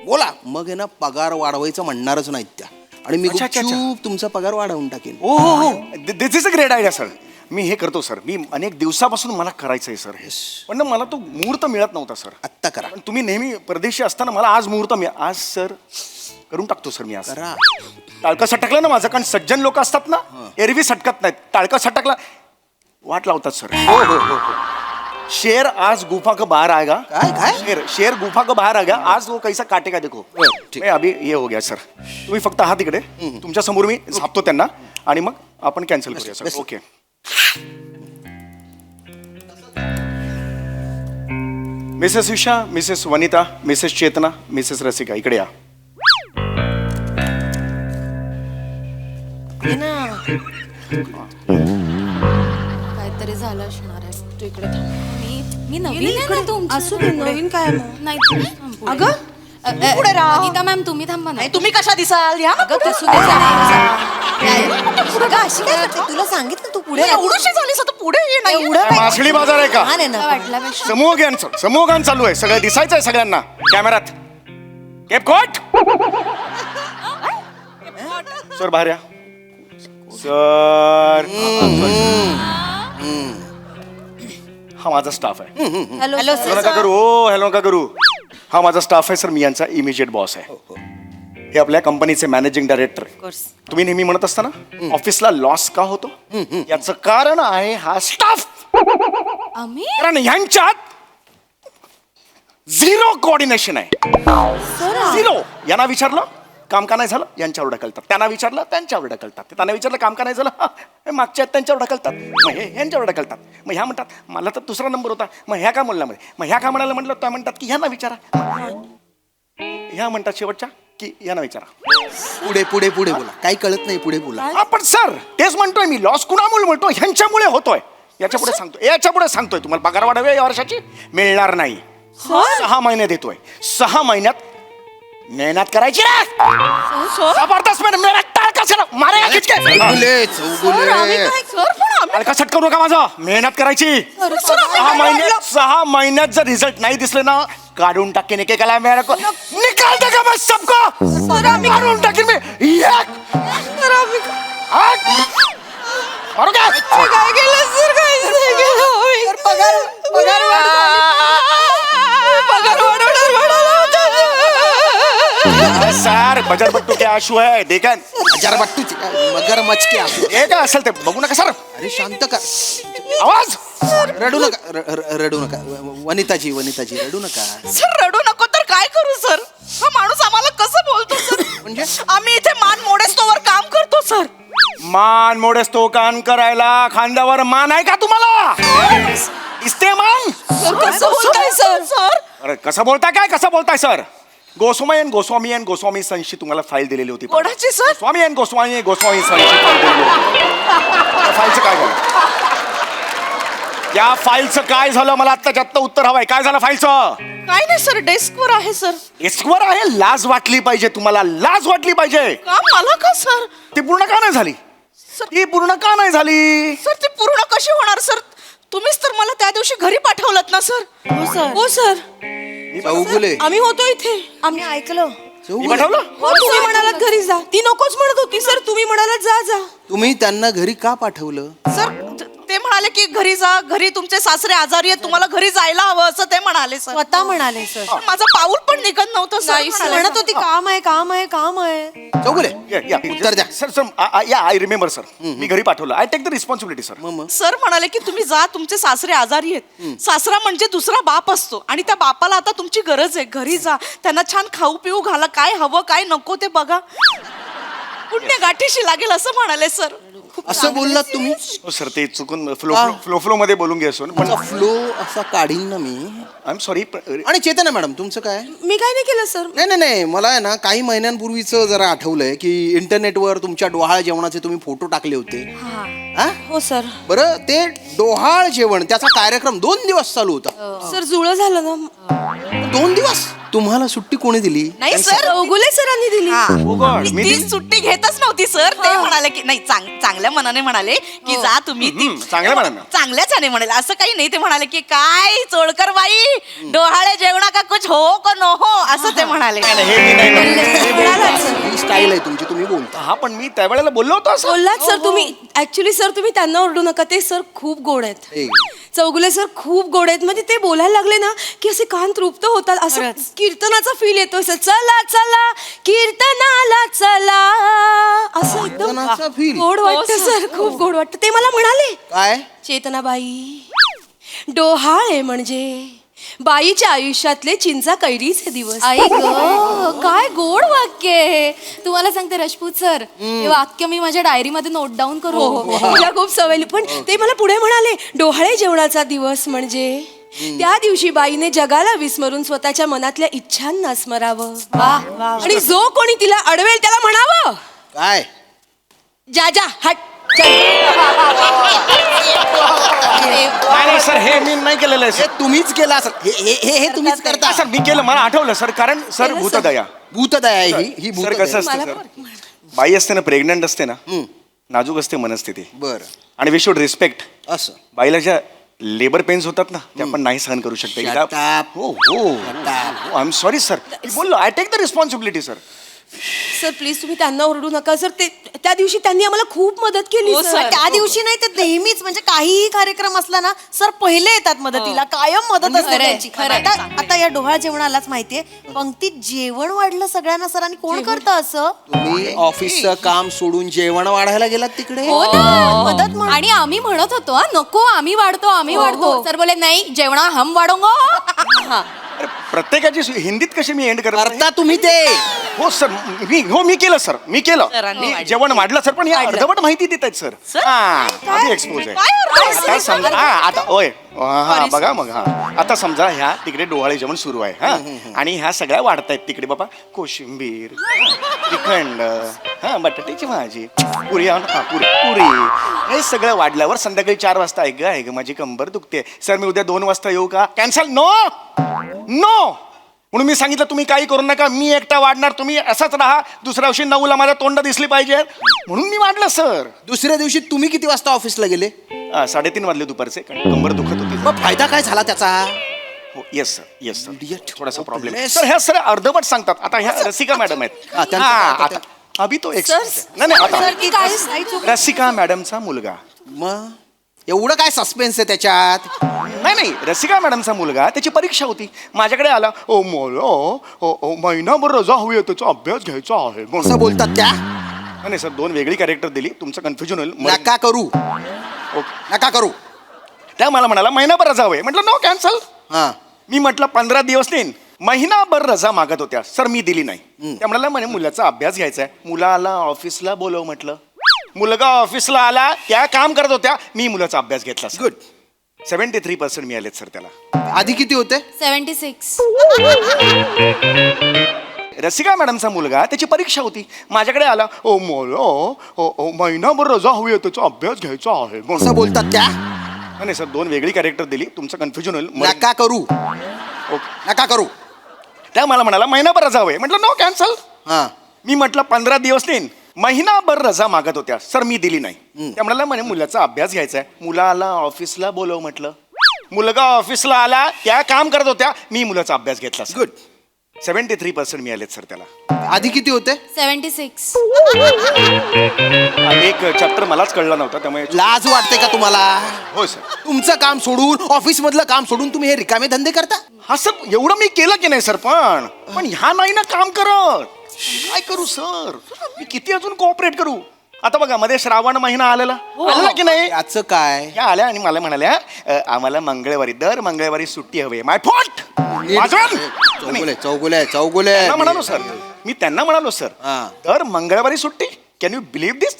I: बोला. मग आहे ना पगार वाढवायचं म्हणणारच नाहीत त्या, आणि मी
D: अच्छा.
I: गुपचूप तुमचा पगार वाढवून टाकेन.
D: हो this is a great idea sir. मी हे करतो सर. मी अनेक दिवसापासून मला करायचं आहे सर हे, पण ना मला तो मुहूर्त मिळत नव्हता सर.
I: आत्ता करा.
D: पण तुम्ही नेहमी परदेशी असताना मला आज मुहूर्त आज सर करून टाकतो सर मी आज.
I: करा.
D: टाळकं सटकलं ना माझं, कारण सज्जन लोक असतात ना एरवी सटकत नाहीत. टाळकं सटकला वाट लावतात सर. हो. शेर आज गुफा का बाहर आएगा.
I: काय?
D: शेर गुफा का बाहर आएगा. आज वो कैसा काटेगा देखो.
I: ठीक.
D: अभी ये हो गया सर. तुम्ही फक्त आहात तिकडे, तुमच्या समोर मी झापतो त्यांना आणि मग आपण कॅन्सल करूया sir. Okay. Mrs Usha, Mrs Vanita, Mrs Chetna, Mrs Rasika, इकडे या.
A: काहीतरी झालं असणार आहे. तू इकडे थांब. मी नवीन आहे ना तुमच्या.
J: असू दे, नवीन काय मग?
A: नाही तुम्ही थांब पुढे.
J: अगं
A: पुढे राहा. गीता मॅम तुम्ही थांबा ना.
J: तुम्ही कशा दिसाल या
A: अगं कसू दे
J: पुढे अशी काय करते? तुला सांगितलं तू पुढे एवढीशी झालीस आता पुढे ये ना एवढं
D: मासळी बाजार आहे का?
A: वाटल्यापेक्षा
D: समूहगान चालू आहे. सगळं दिसायचंय सगळ्यांना कॅमेरात. केपकोट सर बाहेर या. सर हा माझा स्टाफ आहे.
A: हॅलो
D: हॅलो नका करू. हो हॅलो नका करू. हा माझा स्टाफ आहे सर. मी यांचा इमिजिएट बॉस आहे. हे आपल्या कंपनीचे मॅनेजिंग डायरेक्टर. तुम्ही नेहमी म्हणत असता ना ऑफिसला लॉस का होतो, याचं कारण आहे हा स्टाफ.
A: आम्ही
D: कारण ह्यांच्यात झिरो कोऑर्डिनेशन आहे. झिरो. यांना विचारलं काम का नाही झालं, यांच्यावर ढकलतात. त्यांना विचारलं त्यांच्यावर ढकलतात. त्यांना विचारलं काम का नाही झालं, हे मागच्या आहेत त्यांच्यावर ढकलतात. मग हे यांच्यावर ढकलतात. मग ह्या म्हणतात मला तर दुसरा नंबर होता, मग ह्या का म्हणला मध्ये, मग ह्या का म्हणायला म्हटलं त्या म्हणतात की ह्यांना विचारा. ह्या म्हणतात शेवटच्या की यांना विचारा.
I: पुढे पुढे पुढे बोला. काही कळत नाही, पुढे बोला.
D: हा पण सर तेच म्हणतोय मी. लॉस कुणामुळे म्हणतो, ह्यांच्यामुळे होतोय. याच्या पुढे सांगतोय तुम्हाला पगार वाढावे या वर्षाची मिळणार नाही. 6 महिने देतोय. 6 महिन्यात मेहनत करायची ना. जबरदस्त मेहनत. टाळ कशाला मारे खिचके. सट करू नका माझं. मेहनत करायची. 6 महिन्यात जर रिझल्ट नाही दिसले ना काढून टाकेन एकेकाला. निकाल देगा मैं सबको. काढून टाकेन मी.
J: काय केलं सर? काय पगार
D: सर बजर बट्टू क्या आशू है देखन.
I: जरा बट्टू मगरमच्छ के आंसू.
D: हे काय असेल ते बघू नका सर.
I: अरे शांत कर.
D: आवाज
I: रडू नका. रडू नका. वनिताजी रडू नका.
J: सर रडू नको तर काय करू सर? हा माणूस आम्हाला कसं बोलतो सर?
I: म्हणजे
J: आम्ही इथे मान मोडेस्तोवर काम करतो सर.
D: मान मोडेस तो कान करायला खांद्यावर मान आहे का तुम्हाला? इस्ते मान.
J: कसं बोलताय सर? सर
D: अरे कसं बोलताय सर? गोस्वामी सनशी तुम्हाला फाईल दिलेली होती.
J: कोणाची सर?
D: गोस्वामी सनशी फाईल दिलेली होती. त्या फाईलचं काय झालं? त्या फाईलचं काय झालं मला आत्ता उत्तर हवंय. काय झालं फाईलचं?
J: काय नाही सर, डेस्कवर आहे सर.
D: डेस्कवर आहे. लाज वाटली पाहिजे तुम्हाला. लाज वाटली पाहिजे.
J: का मला का सर?
D: ती पूर्ण का नाही झाली? ती पूर्ण का नाही झाली?
J: सर ती पूर्ण कशी होणार सर? तुम्हीच तर मला त्या दिवशी घरी पाठवलं ना सर. हो सर.
I: चौगुले
J: आम्ही होतो इथे. आम्ही ऐकलं.
D: मी पाठवलं?
J: हो तुम्ही म्हणालात घरी जा. ती नकोच म्हणत होती सर. तुम्ही म्हणालात जा जा.
I: तुम्ही त्यांना घरी का पाठवलं?
J: सर ते म्हणाले की घरी जा. घरी तुमचे सासरे आजारी आहेत, तुम्हाला घरी जायला हवं असं ते म्हणाले सर.
A: स्वतः म्हणाले सर.
J: पण माझं पाऊल पण निघत नव्हतं सर.
A: म्हणत होती काम आहे.
I: चौगुले
D: या
I: उत्तर द्या.
D: सर या आय रिमेंबर सर. मी घरी पाठवलं. I take the responsibility sir.
J: Sir म्हणाले की तुम्ही जा, तुमचे सासरे आजारी आहेत. सासरा म्हणजे दुसरा बाप असतो आणि त्या बापाला आता तुमची गरज आहे. घरी जा, त्यांना छान खाऊ पिऊ घाला. काय हवं काय नको ते बघा. पुण्य गाठीशी लागेल असं म्हणाले सर.
I: असं बोललात तुम्ही?
D: सर ते चुकून फ्लो मध्ये बोलून घ्यायचो पण
I: फ्लो असा काढीन ना मी.
D: I am sorry.
I: आणि चेतना मॅडम तुमचं काय?
J: मी काय नाही केलं सर.
I: नाही मला आहे ना काही महिन्यांपूर्वीचं जरा आठवलंय की इंटरनेटवर तुमच्या डोहाळ जेवणाचे तुम्ही फोटो टाकले होते. हा?
J: हो सर.
I: बरं ते डोहाळ जेवण त्याचा कार्यक्रम 2 दिवस चालू होता.
J: सर जुळं झालं ना.
I: 2 दिवस? तुम्हाला सुट्टी कोणी दिली?
J: नाही सर, ओगुले सरांनी दिली.
D: मी
J: ती सुट्टी घेतच नव्हती सर. ते म्हणाले की नाही चांगल्या मनाने म्हणाले की जा तुम्ही.
D: चांगल्या मनाने?
J: चांगल्याच म्हणाले. असं काही नाही. ते म्हणाले की काय चोळकर बाई डोहाळे जेवणा का कुछ हो का नो हो असं ते म्हणाले.
I: ही स्टाईल आहे तुमची, तुम्ही बोलता.
D: हा पण मी त्यावेळेला बोललो होतो असं.
J: बोललात सर तुम्ही. ऍक्च्युली सर तुम्ही त्यांना ओरडू नका. ते सर खूप गोड आहेत. चौगुले सर खूप गोड आहेत. म्हणजे ते बोलायला लागले ना की असे कान तृप्त होतात. असं कीर्तनाचा फील येतो सर. चला चला कीर्तनाला चला असं
I: कीर्तनाचा
J: एकदम
I: feel?
J: गोड वाटतं सर. खूप गोड वाटतं. ते मला म्हणाले
I: काय?
J: चेतनाबाई डोहाळे म्हणजे बाईच्या आयुष्यातले चिंचा कैरीचे दिवस.
A: आई ग काय गोड वाक्य आहे. तुम्हाला सांगते राजपूत सर, हे वाक्य मी माझ्या डायरीमध्ये नोट डाऊन करू.
J: मला खूप सवय. पण ते मला पुढे म्हणाले डोहाळे जेवणाचा दिवस म्हणजे त्या दिवशी बाईने जगाला विस्मरून स्वतःच्या मनातल्या इच्छांना स्मरावं आणि जो कोणी तिला अडवेल त्याला म्हणावं
I: काय
J: जा जा हट चल.
D: नाही सर हे मी नाही केलेलं आहे
I: हे
D: सर.
I: तुम्हीच केलं असं हे तुम्हीच करता
D: सर मी केलं मला आठवलं सर कारण सर भूतदया
I: भूतदया आहे ही
D: सर कसं
I: भूतदया
D: असतं सर बाई असते ना प्रेग्नंट असते ना नाजूक असते मनस्थिती
I: बर
D: आणि वी शुड रिस्पेक्ट
I: असं
D: बाईला ज्या लेबर पेन्स होतात ना ते आपण नाही सहन करू शकतो
I: Shut up.
D: हो हो आय एम सॉरी सर बोललो I take the responsibility sir
J: sir please तुम्ही त्यांना ओरडू नका सर ते त्या दिवशी त्यांनी आम्हाला खूप मदत केली सर.
K: त्या दिवशी नाही तर नेहमीच म्हणजे काहीही कार्यक्रम असला ना सर पहिले येतात मदतीला कायम मदत असते त्यांची आता या डोहाळ जेवणालाच माहितीये पंक्तीत जेवण वाढलं सगळ्यांना सर आणि कोण करतं असं
I: तुम्ही ऑफिसचं काम सोडून जेवण वाढायला गेलात तिकडे
A: हो ना.
K: मदत म्हणून.
A: आणि आम्ही म्हणत होतो हा, नको आम्ही वाढतो सर बोले नाही जेवणा हम वाढोंगो.
D: अरे प्रत्येकाची हिंदीत कशी मी एंड करत
I: करता तुम्ही ते
D: हो सर मी केलं सर मी केलं मी जेवण वाढलं सर पण या अर्धवट माहिती देत आहेत सर आधी एक्सपोज आहे आता समजा आता होय हा बघा मग आता समजा ह्या तिकडे डोहाळे जेवण सुरू आहे हा आणि ह्या सगळ्या वाढतायत तिकडे बाबा कोशिंबीर श्रीखंड हा बटाट्याची भाजी पुरी पुरी हे सगळं वाढल्यावर संध्याकाळी 4 वाजता आहे ग माझी कंबर दुखते सर मी उद्या 2 वाजता येऊ का कॅन्सल नो म्हणून मी सांगितलं तुम्ही काही करू नका मी एकटा वाढणार तुम्ही असंच राहा दुसऱ्या दिवशी 9ला माझ्या तोंड दिसली पाहिजे म्हणून मी वाढलं सर
I: दुसऱ्या दिवशी तुम्ही किती वाजता ऑफिसला गेले
D: 3:30 वाजले दुपारचे कारण कंबर दुखत होती
I: मग फायदा काय झाला त्याचा
D: हो येस सर थोडासा प्रॉब्लेम सर ह्या सर अर्धवट सांगतात आता ह्या रसिका मॅडम आहेत आता अभि तो एक नाही आता रसिका मॅडमचा मुलगा
I: मग एवढं काय सस्पेन्स आहे त्याच्यात
D: नाही रसिका मॅडमचा मुलगा त्याची परीक्षा होती माझ्याकडे आला ओ मला महिनाभर रजा हवी आहे त्याचा अभ्यास घ्यायचा आहे
I: असं
D: म्हणून
I: बोलतात त्या
D: नाही सर 2 वेगळी कॅरेक्टर दिली तुमचं कन्फ्युजन होईल
I: नका करू नका करू
D: त्या मला म्हणाला महिनाभर रजा हवी म्हटलं नो कॅन्सल
I: हा
D: मी म्हटलं 15 दिवस देईन महिनाभर रजा मागत होत्या सर मी दिली नाही त्या म्हणाला म्हणे मुलाचा अभ्यास घ्यायचा आहे मुलाला ऑफिसला बोलव म्हटलं मुलगा ऑफिसला आला त्या काम करत होत्या मी मुलाचा अभ्यास घेतला
I: गुड
D: 73% मिळालेत सर त्याला
I: आधी किती होते
A: 76.
D: रसिका मॅडमचा मुलगा त्याची परीक्षा होती माझ्याकडे आला ओ मला महिनाभर रजा हवी आहे त्याचा अभ्यास घ्यायचा आहे म्हणून
I: असं बोलतात त्या
D: नाही सर 2 वेगळी कॅरेक्टर दिली तुमचं कन्फ्युजन होईल
I: नका करू नका करू
D: त्या मला म्हणाला महिनाभर रजा हवी म्हटलं नो कॅन्सल
I: हा
D: मी म्हटलं 15 दिवस देईन महिनाभर रजा मागत होत्या सर मी दिली नाही त्या म्हणाला म्हणे मुलाचा अभ्यास घ्यायचा आहे मुलाला ऑफिसला बोलव म्हटलं मुलगा ऑफिसला आला त्या काम करत होत्या मी मुलाचा अभ्यास घेतला
I: गुड
D: 73% मिळालेत सर त्याला
I: आधी किती होते
A: 76.
D: एक चॅप्टर मलाच कळला नव्हता त्यामुळे
I: लाज वाटते का तुम्हाला
D: हो सर
I: तुमचं काम सोडून ऑफिस मधलं काम सोडून तुम्ही हे रिकामे धंदे करता
D: हा सर एवढं मी केलं की नाही सर पण ह्या नाही ना काम करत काय करू सर मी किती अजून कोऑपरेट करू आता बघा मध्ये श्रावण महिना आलेला आला की नाही
I: याचं काय
D: ह्या आल्या आणि मला म्हणाल्या आम्हाला मंगळवारी दर मंगळवारी सुट्टी हवी माय फॉल्ट
I: चौगुले
D: म्हणालो सर मी त्यांना म्हणालो सर
I: हा.
D: दर मंगळवारी सुट्टी कॅन यू बिलीव्ह दिस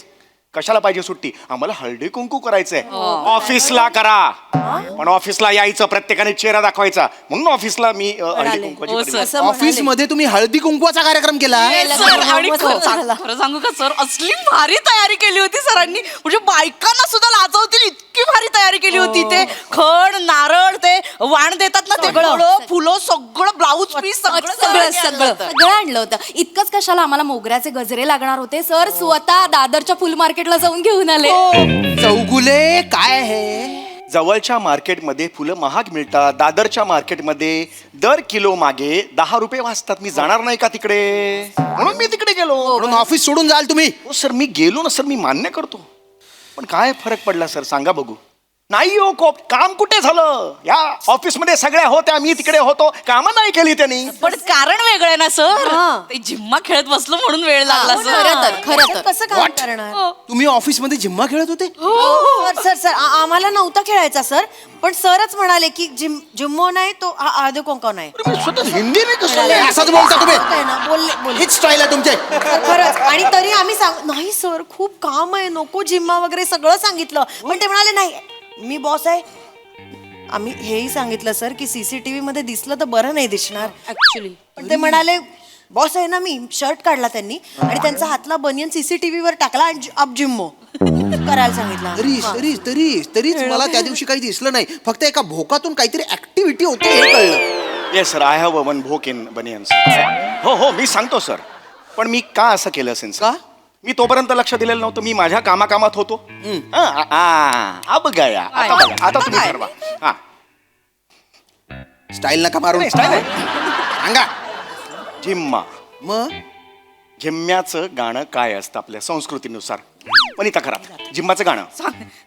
D: कशाला पाहिजे सुट्टी आम्हाला हळदी कुंकू करायचंय ऑफिसला करा पण ऑफिसला यायचं प्रत्येकाने चेहरा दाखवायचा म्हणून ऑफिसला मी हळदी कुंकवाची
I: ऑफिस मध्ये तुम्ही हळदी कुंकवाचा कार्यक्रम केला
K: सर, आणि खरं सांगू का सर असली भारी तयारी केली होती सरांनी म्हणजे बायकांना सुद्धा लाजवतील इतकी भारी तयारी केली होती ते खड नारळ ते वाण देतात ना ते फुलं सगळं ब्लाऊज पीस
A: सगळं आणलं होतं इतकंच कशाला आम्हाला मोगऱ्याचे गजरे लागणार होते सर स्वतः दादरच्या फुल मार्केटला जाऊन घेऊन आले
I: चौगुले काय आहे
D: जवळच्या मार्केटमध्ये फुलं महाग मिळतात दादरच्या मार्केटमध्ये दर किलो मागे 10 रुपये वाचतात मी जाणार नाही का तिकडे म्हणून मी तिकडे गेलो
I: म्हणून ऑफिस सोडून जाल तुम्ही
D: हो सर मी गेलो ना सर मी मान्य करतो पण काय फरक पडला सर सांगा बघू नाही हो काम कुठे झालं या ऑफिसमध्ये सगळ्या होत्या मी तिकडे होतो कामं नाही केली त्यांनी
K: पण कारण वेगळं आहे ना सर ते जिम्मा खेळत बसलो म्हणून वेळ लागला
A: खरं तर
K: कसं काम करणार
I: तुम्ही ऑफिस मध्ये जिम्मा खेळत होते
K: सर आम्हाला नव्हता खेळायचा सर पण सरच म्हणाले की जिम्मो नाही तो हळदी कुंकू नाही
D: मी स्वतः हिंदी नाही कसं
I: असंच बोलता तुम्ही
K: बोलले
I: हीच स्टाईल आहे तुमचे
K: खरंच आणि तरी आम्ही नाही सर खूप काम आहे नको जिम्मा वगैरे सगळं सांगितलं पण ते म्हणाले नाही मी बॉस आहे आम्ही हेही सांगितलं सर की सीसीटीव्ही मध्ये दिसलं तर बरं नाही दिसणार
J: ऍक्च्युली
K: पण ते म्हणाले बॉस आहे ना मी शर्ट काढला त्यांनी आणि त्यांचा हातला बनियन सीसीटीव्ही वर टाकला आणि अब जिम्मो करायला सांगितलं
I: तरीच मला त्या दिवशी काही दिसलं नाही फक्त एका भोकातून काहीतरी ऍक्टिव्हिटी होती हे कळलं.
D: Yes sir I have one भोक इन बनियन सर. हो मी सांगतो सर. पण मी का असं केलं असेल
I: का?
D: मी तोपर्यंत लक्ष दिलेलं नव्हतं. मी माझ्या कामाकामात होतो. अब गया. आता बघा. आता तुम्ही ठरवा. हा
I: स्टाईल नका मारून सांगा.
D: झिम्मा.
I: मग
D: झिम्म्याचं गाणं काय असतं आपल्या संस्कृतीनुसार? वनिता खरा झिम्माचं गाणं.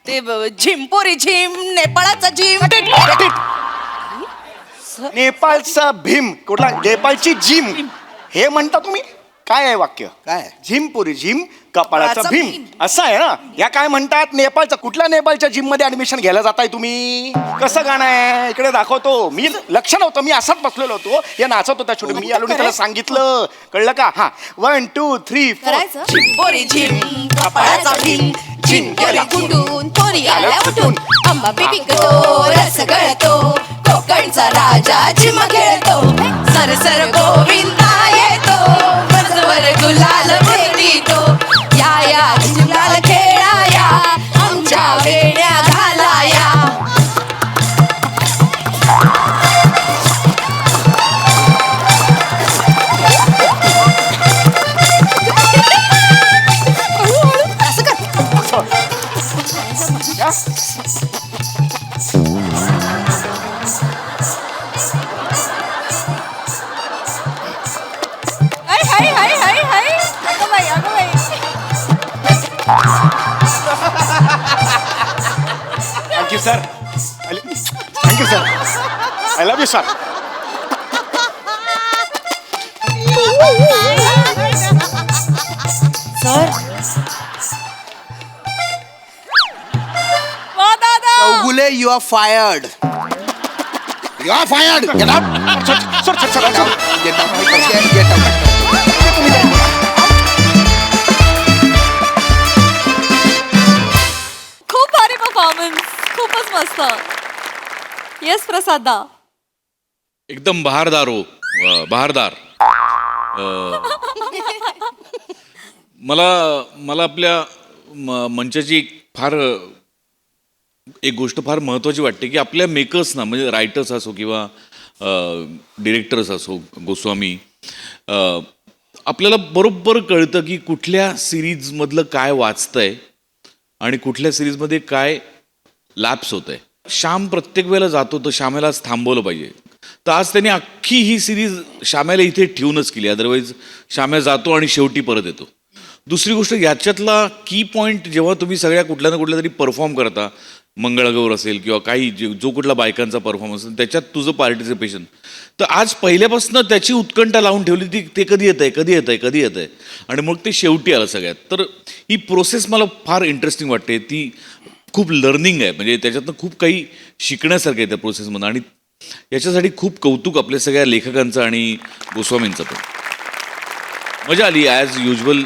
K: ते झिमपोरी झिम नेपाळाचा झिम
D: नेपाळचा भीम कुठला? नेपाळची जिम हे म्हणता तुम्ही? काय आहे वाक्य?
I: काय?
D: झिमपुरी झिम कपाळाचा
K: कपाळाचा
D: भीम
K: भीम.
D: असं आहे ना. या काय म्हणतात? नेपाळचा कुठल्या नेपाळच्या जिम मध्ये ऍडमिशन घ्यायला जाताय तुम्ही? कसं गाणं आहे? इकडे दाखवतो. मी लक्ष नव्हतं. मी असाच बसलेलो होतो. या नाचत होता छोटे. मी आलो आणि त्याला सांगितलं. कळलं का? हा 1 2 3 4
K: करायचं झिमपोरी झिम कपाळाचा भीम झिम गेला कुंडून पोरी आल्या उठून आंबा पिकतो रस गळतो कोकणचा राजा झिम खेळतो सर सर गोविंदा येतो बजवर गुलाल भेटीतो या झिमलाल खेळाया आमच्या वेड्या घालाया. असं कर.
A: हाय हाय हाय हाय हाय अगं बाई अगं बाई.
D: Thank you sir. Thank you sir. I love you sir.
K: Sir
A: वा दादा.
I: Chougule you are fired. You are fired. Get out.
D: Sir
I: get out. Get out.
A: खूप भारी परफॉर्मन्स. खूपच मस्त. येस प्रसादा.
G: एकदम बहारदार हो. बहारदार. मला आपल्या मंचाची एक गोष्ट फार महत्त्वाची वाटते की आपल्या मेकर्सना म्हणजे रायटर्स असो किंवा डिरेक्टर्स असो गोस्वामी आपल्याला बरोबर कळतं की कुठल्या सिरीजमधलं काय वाचतंय आणि कुठल्या सिरीजमध्ये काय लॅप्स होत आहे. श्याम प्रत्येक वेळेला जातो तर श्यामेलाच थांबवलं पाहिजे. तर आज त्यांनी अख्खी ही सिरीज श्यामेला इथे ठेवूनच केली. अदरवाईज श्याम्या जातो आणि शेवटी परत येतो. दुसरी गोष्ट याच्यातला की पॉईंट जेव्हा तुम्ही सगळ्या कुठल्या ना कुठल्या तरी परफॉर्म करता मंगळागौर असेल किंवा काही जो कुठला बायकांचा परफॉर्मन्स असेल त्याच्यात तुझं पार्टिसिपेशन तर आज पहिल्यापासून त्याची उत्कंठा लावून ठेवली ती ते कधी येत आहे आणि मग ते शेवटी आलं सगळ्यात. तर ही प्रोसेस मला फार इंटरेस्टिंग वाटते. ती खूप लर्निंग आहे म्हणजे त्याच्यातनं खूप काही शिकण्यासारखं आहे त्या प्रोसेसमधून आणि याच्यासाठी खूप कौतुक आपल्या सगळ्या लेखकांचं आणि गोस्वामींचं पण. मजा आली ॲज युजल.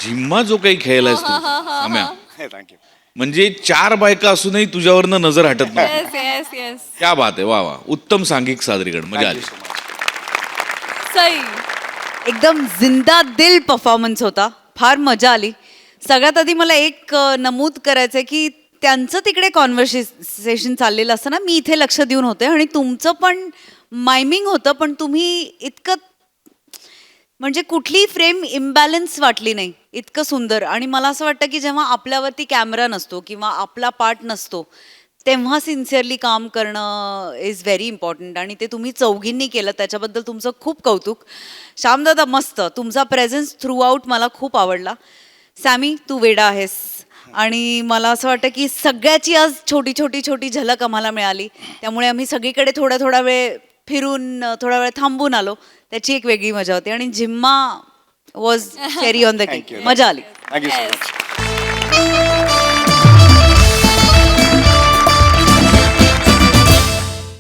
G: झिम्मा जो काही खेळलायस तू आम्या
D: थँक्यू.
G: म्हणजे 4 बायका असूनही तुझ्यावरनं नजर हटत नाही.
A: Yes yes yes.
G: क्या बात आहे. वा वा. उत्तम सांघिक सादरीकरण. मजा आली.
A: सई.
H: एकदम जिंदा दिल परफॉर्मन्स होता. फार मजा आली. सगळ्यात आधी मला एक नमूद करायचं आहे की त्यांचं तिकडे कॉन्व्हर्सेशन चाललेलं असताना मी इथे लक्ष देऊन होते आणि तुमचं पण मायमिंग होतं पण तुम्ही इतकं म्हणजे कुठली फ्रेम इम्बॅलन्स वाटली नाही. इतकं सुंदर. आणि मला असं वाटतं की जेव्हा आपल्यावरती कॅमेरा नसतो किंवा आपला पार्ट नसतो तेव्हा सिन्सिअरली काम करणं इज व्हेरी इम्पॉर्टंट आणि ते तुम्ही चौघींनी केलं त्याच्याबद्दल तुमचं खूप कौतुक. श्यामदादा मस्त. तुमचा प्रेझेन्स थ्रू आउट मला खूप आवडला. सॅमी तू वेडा आहेस आणि मला असं वाटतं की सगळ्याची आज छोटी छोटी छोटी झलक आम्हाला मिळाली. त्यामुळे आम्ही सगळीकडे थोडा वेळ फिरून थोडा वेळ थांबून आलो. त्याची एक वेगळी मजा होती आणि Jhimma was cherry on the cake. मजा आली.
D: Thank you so much.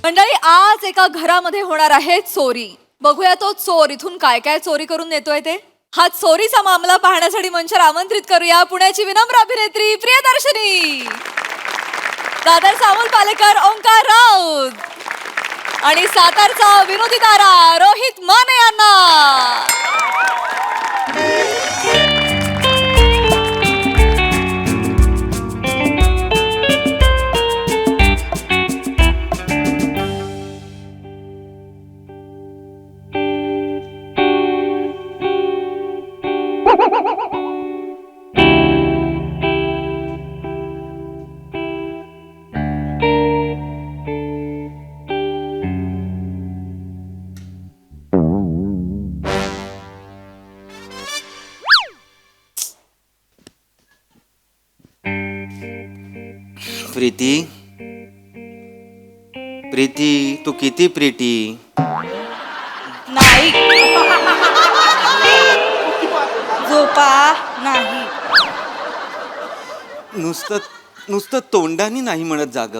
A: मंडळी आज एका घरामध्ये होणार आहे चोरी. बघूया तो चोर इथून काय काय चोरी करून नेतोय ते. हा चोरीचा मामला पाहण्यासाठी मंचावर आमंत्रित करूया पुण्याची विनम्र अभिनेत्री प्रियदर्शनी. दादरचा अमोल पालेकर, ओंकार राऊत आणि सातारचा विनोदी तारा रोहित माने यांना.
C: प्रीती, प्रीती, तू किती प्रीती.
K: नाही झोपा नाही.
C: नुसतं तोंडाने नाही म्हणत जाग.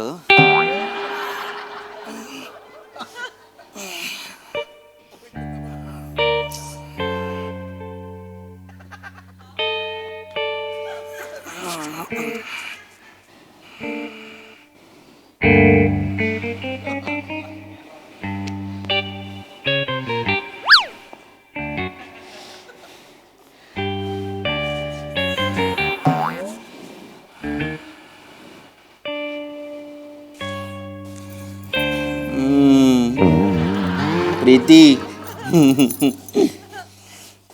C: प्रीती,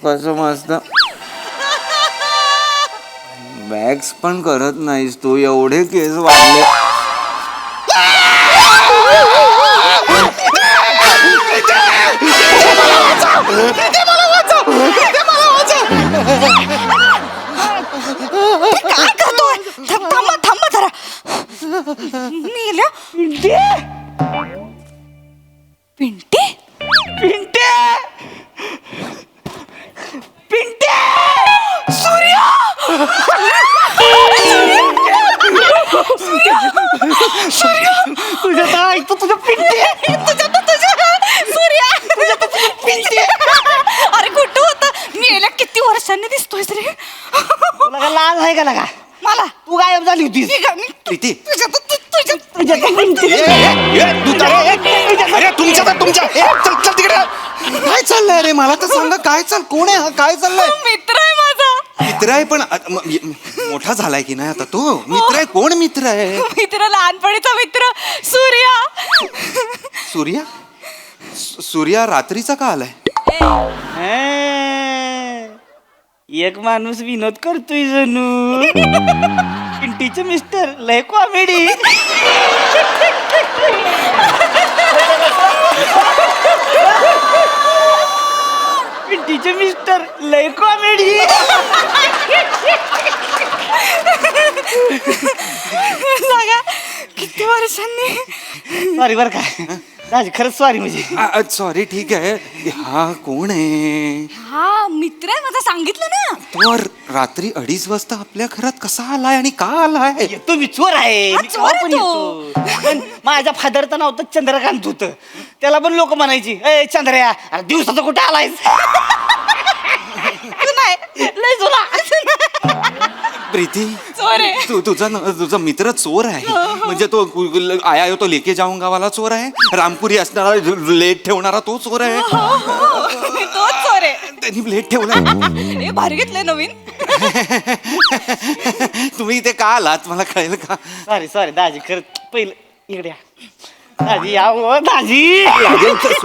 C: कसं मस्त बॅग्स पण करत नाहीस तू. एवढे केस वाढले.
K: काय करतोय? थांबा थांबा जरा. मेल्या पिंटे पिंटे पिंटे सूर्या तुझ्या तर ऐकतो तुझं पिंटे तुझ्या सूर्या पिंटे. अरे कुठं होता मेल्या किती वर्षांनी दिसतोय रे.
I: तुला लाज आहे का लागा?
K: मला
I: तू गायब झाली होती.
C: प्रीती, काय चाललंय रे? मला तर सांगा काय कोण आहे हा? काय चाललंय?
K: मित्र आहे माझा.
C: मित्र आहे पण मोठा झालाय की नाही आता तो? मित्र आहे? कोण मित्र आहे?
K: मित्र लहानपणीचा मित्र सूर्या.
C: सूर्या? सूर्या रात्रीचा का आलाय?
I: एक माणूस विनोद करतोय जणू. पिंटीचं मिस्टर लय कॉमेडी. पिंटीचे मिस्टर लय कॉमेडी.
K: सांगा किती वर्षांनी.
I: सॉरी बरं का राज, खरंच सॉरी. म्हणजे
C: सॉरी, ठीक आहे. हा कोण आहे?
K: हा मित्र आहे माझा, सांगितलं ना.
C: तो रात्री 2:30 वाजता आपल्या घरात कसा आलाय आणि का आलाय?
I: येतो मी चोर आहे.
K: हा,
I: मी
K: चोर
I: केव्हा पण
K: आहे
I: येतो. पण माझ्या फादरचं नाव तर चंद्रकांत होतं. त्याला पण लोक म्हणायची ए चंद्रया, अरे दिवसाचं कुठं आलायस?
K: नाही लय जुना.
C: प्रीती,
K: चोर आहे.
C: तुझा मित्र चोर आहे म्हणजे तो आया तो लेके जाऊंगा वाला चोर आहे. रामपुरी असणारा लेट ठेवणारा तो चोर आहे.
K: तोच चोर आहे.
C: त्यांनी ब्लेड ठेवला.
K: हे भारी घेतलंय नवीन.
C: तुम्ही इथे का आलात मला कळेल का?
I: सॉरी दाजी, खरंच पहिलं इकडे या. दाजी या हो दाजी.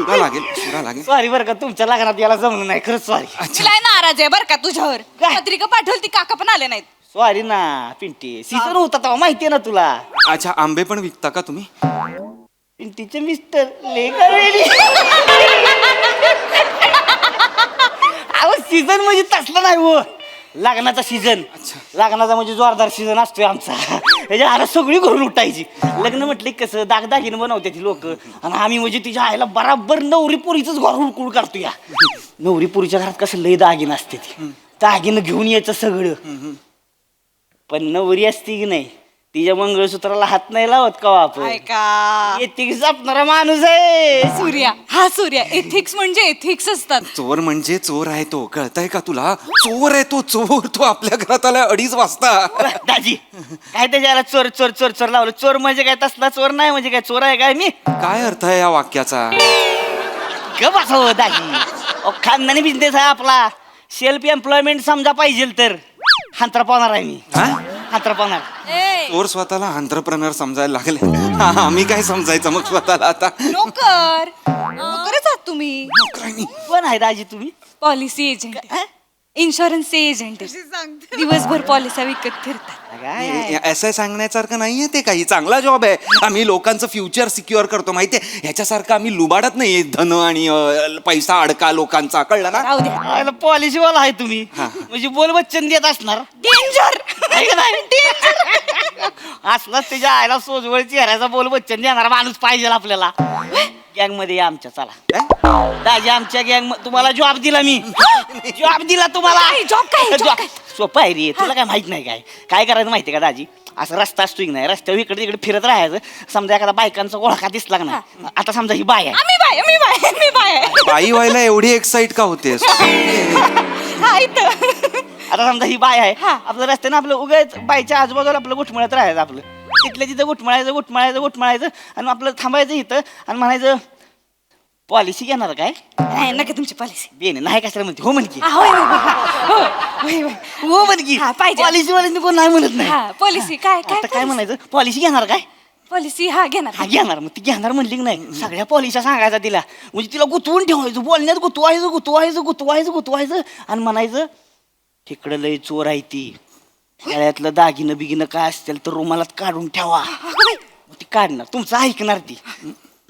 C: लागेल.
I: सॉरी बरं का, तुमच्या लग्नात याला जमलं नाही. खरंच सॉरी.
K: तिला नाराज आहे बरं का तुझ्यावर. पत्रिका पाठवली, काका पण आले नाहीत.
I: सॉरी ना पिंटी, सीझन होता तेव्हा माहितीये ना तुला.
C: अच्छा, आंबे पण विकता का तुम्ही?
I: पिंटीचे मिस्टर लेकर रेडी. अहो सीझन म्हणजे तसलं नाही हो. लग्नाचा सीझन. लग्नाचा म्हणजे जोरदार सीझन असतोय आमचा. त्याच्या आला सगळी घरून उठायची. लग्न म्हटलं कसं दागदागिनं बनवते ती लोक. आणि आम्ही म्हणजे तिच्या आईला बराबर नवरी पोरीच घर उडकुळ काढतो. या नवरी पोरीच्या घरात कसं लय दागिनं असते ती. दागिनं घेऊन यायचं सगळं. पण नवरी असते की नाही
L: तिच्या मंगळसूत्राला हात नाही लावत का आपण
K: ऐका
L: एथिक्स जपणारा माणूस आहे.
A: सूर्या हा सूर्या एथिक्स म्हणजे एथिक्स असतात.
C: चोर म्हणजे चोर आहे तो, कळतंय का तुला? चोर आहे तो, चोर. तो आपल्या घरात आला 2:30 वाजता.
L: दाजी काय त्याच्याला चोर चोर चोर चोर लावलं? चोर म्हणजे काय तसला चोर नाही, म्हणजे काय चोर आहे काय मी?
C: काय अर्थ आहे या वाक्याचा?
L: ग बसावं दाजी, खानदानी बिझनेस आहे आपला. सेल्फ एम्प्लॉयमेंट समजा पाहिजे तर हांतरा पावणार आहे मी. हांतरा पावणार.
C: चोर स्वतःला एंटरप्रेनर समजायला लागले. आम्ही काय समजायचं मग स्वतःला आता?
A: नोकर नोकरच आहात तुम्ही.
L: कोण आहे दाजी तुम्ही?
A: पॉलिसी एजंट, इन्शुरन्सचे एजंट. दिवसभर पॉलिसी विकत फिरतात.
C: असं सांगण्यासारखं नाहीये ते. काही चांगला जॉब आहे. आम्ही लोकांचं फ्युचर सिक्युअर करतो माहितीये. ह्याच्यासारखं आम्ही लुबाडत नाही धन आणि पैसा अडका लोकांचा, कळलं ना?
A: राहू द्या.
L: पॉलिसीवाला आहे तुम्ही, म्हणजे बोल बच्चन देत असणार.
A: डेंजर
L: असला त्याच्या आईला सोजवळ चेहऱ्याचा बोल बच्चन देणारा माणूस पाहिजे आपल्याला. गँग मध्ये या आमच्या. चला दाजी, आमच्या गँग तुम्हाला जॉब दिला मी. जॉब दिला तुम्हाला.
A: जॉब काय?
L: सोपं आहे रे, तुला काय माहित नाही. काय करायचं माहितीये का दाजी? असं रस्ता असतो की नाही, रस्त्यावर इकडे तिकडे फिरत राहायचं. समजा एखादा बायकांचा ओळखा दिसला ना, आता समजा ही बाय आहे.
A: मी बाय
C: बाई व्हायला एवढी एक्साइट का होतेस?
L: आता समजा ही बाय आहे, आपलं रस्त्यानं आपलं उगाच बायच्या आजूबाजूला आपलं गुटमळत राहायचं. आपलं तिथल्या तिथं गुटमळायचं आणि आपलं थांबायचं इथं आणि म्हणायचं पॉलिसी घेणार काय?
A: नाही नका तुमची पॉलिसी.
L: बेन नाही कशाला म्हणते, हो म्हणकी.
A: हो
L: म्हणकी
A: पाहिजे.
L: पॉलिसी वाले कोण नाही म्हणत नाही.
A: पॉलिसी काय
L: आता काय म्हणायचं? पॉलिसी घेणार काय?
A: पॉलिसी हा घेणार.
L: हा घेणार. मग ती घेणार म्हणली की नाही, सगळ्या पॉलिसी सांगायचा तिला. म्हणजे तिला गुतवून ठेवायचं, बोलण्यात गुतवायचं आणि म्हणायचं तिकडं लय चोर आहे ती, गळ्यातलं दागिनं बिगिनं काय असतील तर रुमालात काढून ठेवा. मग ती काढणार, तुमचं ऐकणार ती.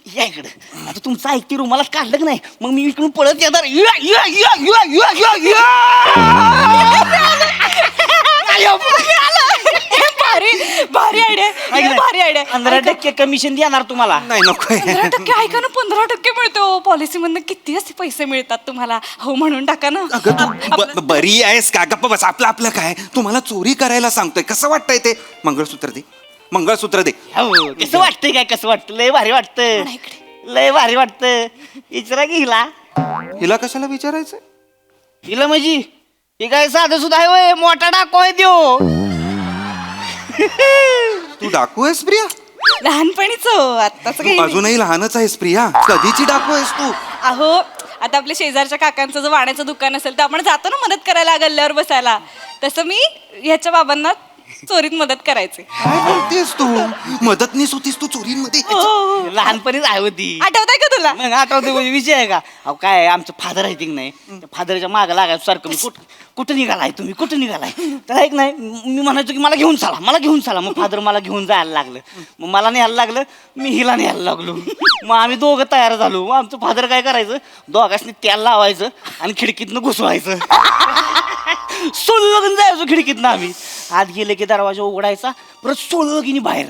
L: या इकडं. आता तुमचं ऐकते रुमालात काढलं की नाही, मग मी इकडून पळत येणार.
A: भारी आयडिया.
L: 15% कमिशन देणार तुम्हाला.
C: नाही नको.
A: 15% ऐका ना, 15% मिळतो पॉलिसी मधनं. किती असे पैसे मिळतात तुम्हाला? हो म्हणून टाका ना.
C: बरी आहेस का? गप्प बस. आपलं काय? तुम्हाला चोरी करायला सांगतोय. कसं वाटतंय ते? मंगळसूत्र दे.
L: हो, कसं वाटतंय? काय कसं वाटतं? लय भारी वाटतं. विचारा की
C: हिला कशाला विचारायचं?
L: हिला म्हणजे हे काय साधं सुद्धा आहे होय? मोठा डाको आहे देऊ.
C: तू डाकू आहेस प्रिया?
A: लहानपणीच आत्ताच काही नाही.
C: अजूनही लहानच आहेस प्रिया. कधीची डाकू आहेस तू?
A: अहो आता आपल्या शेजारच्या काकांचं जर वाण्याचं दुकान असेल तर आपण जातो ना मदत करायला गल्ल्यावर बसायला. तसं मी ह्याच्या बाबांना चोरीत मदत करायचे.
C: काय बोलतेस तू? मदतनीस होतीस तू चोरींमध्ये?
L: लहानपणीच आहे होती.
A: आठवतंय का तुला?
L: मग आठवते म्हणजे विषय आहे का? अहो काय आहे, आमचं फादर आहे की नाही, त्या फादरच्या मागं लागायचं सारखं. मी कुठं निघालाय तुम्ही? तर ऐक नाही, मी म्हणायचो की मला घेऊन चला. मग फादर मला घेऊन जायला लागलं. मग मला न्यायला लागलं, मी हिला न्यायला लागलो. मग आम्ही दोघं तयार झालो. मग आमचं फादर काय करायचं, दोघांनी तेल लावायचं आणि खिडकीतनं घुसवायचं. सोलून जायचो खिडकीतनं आम्ही. आत गेले की दरवाजा उघडायचा, परत सोललं की बाहेर.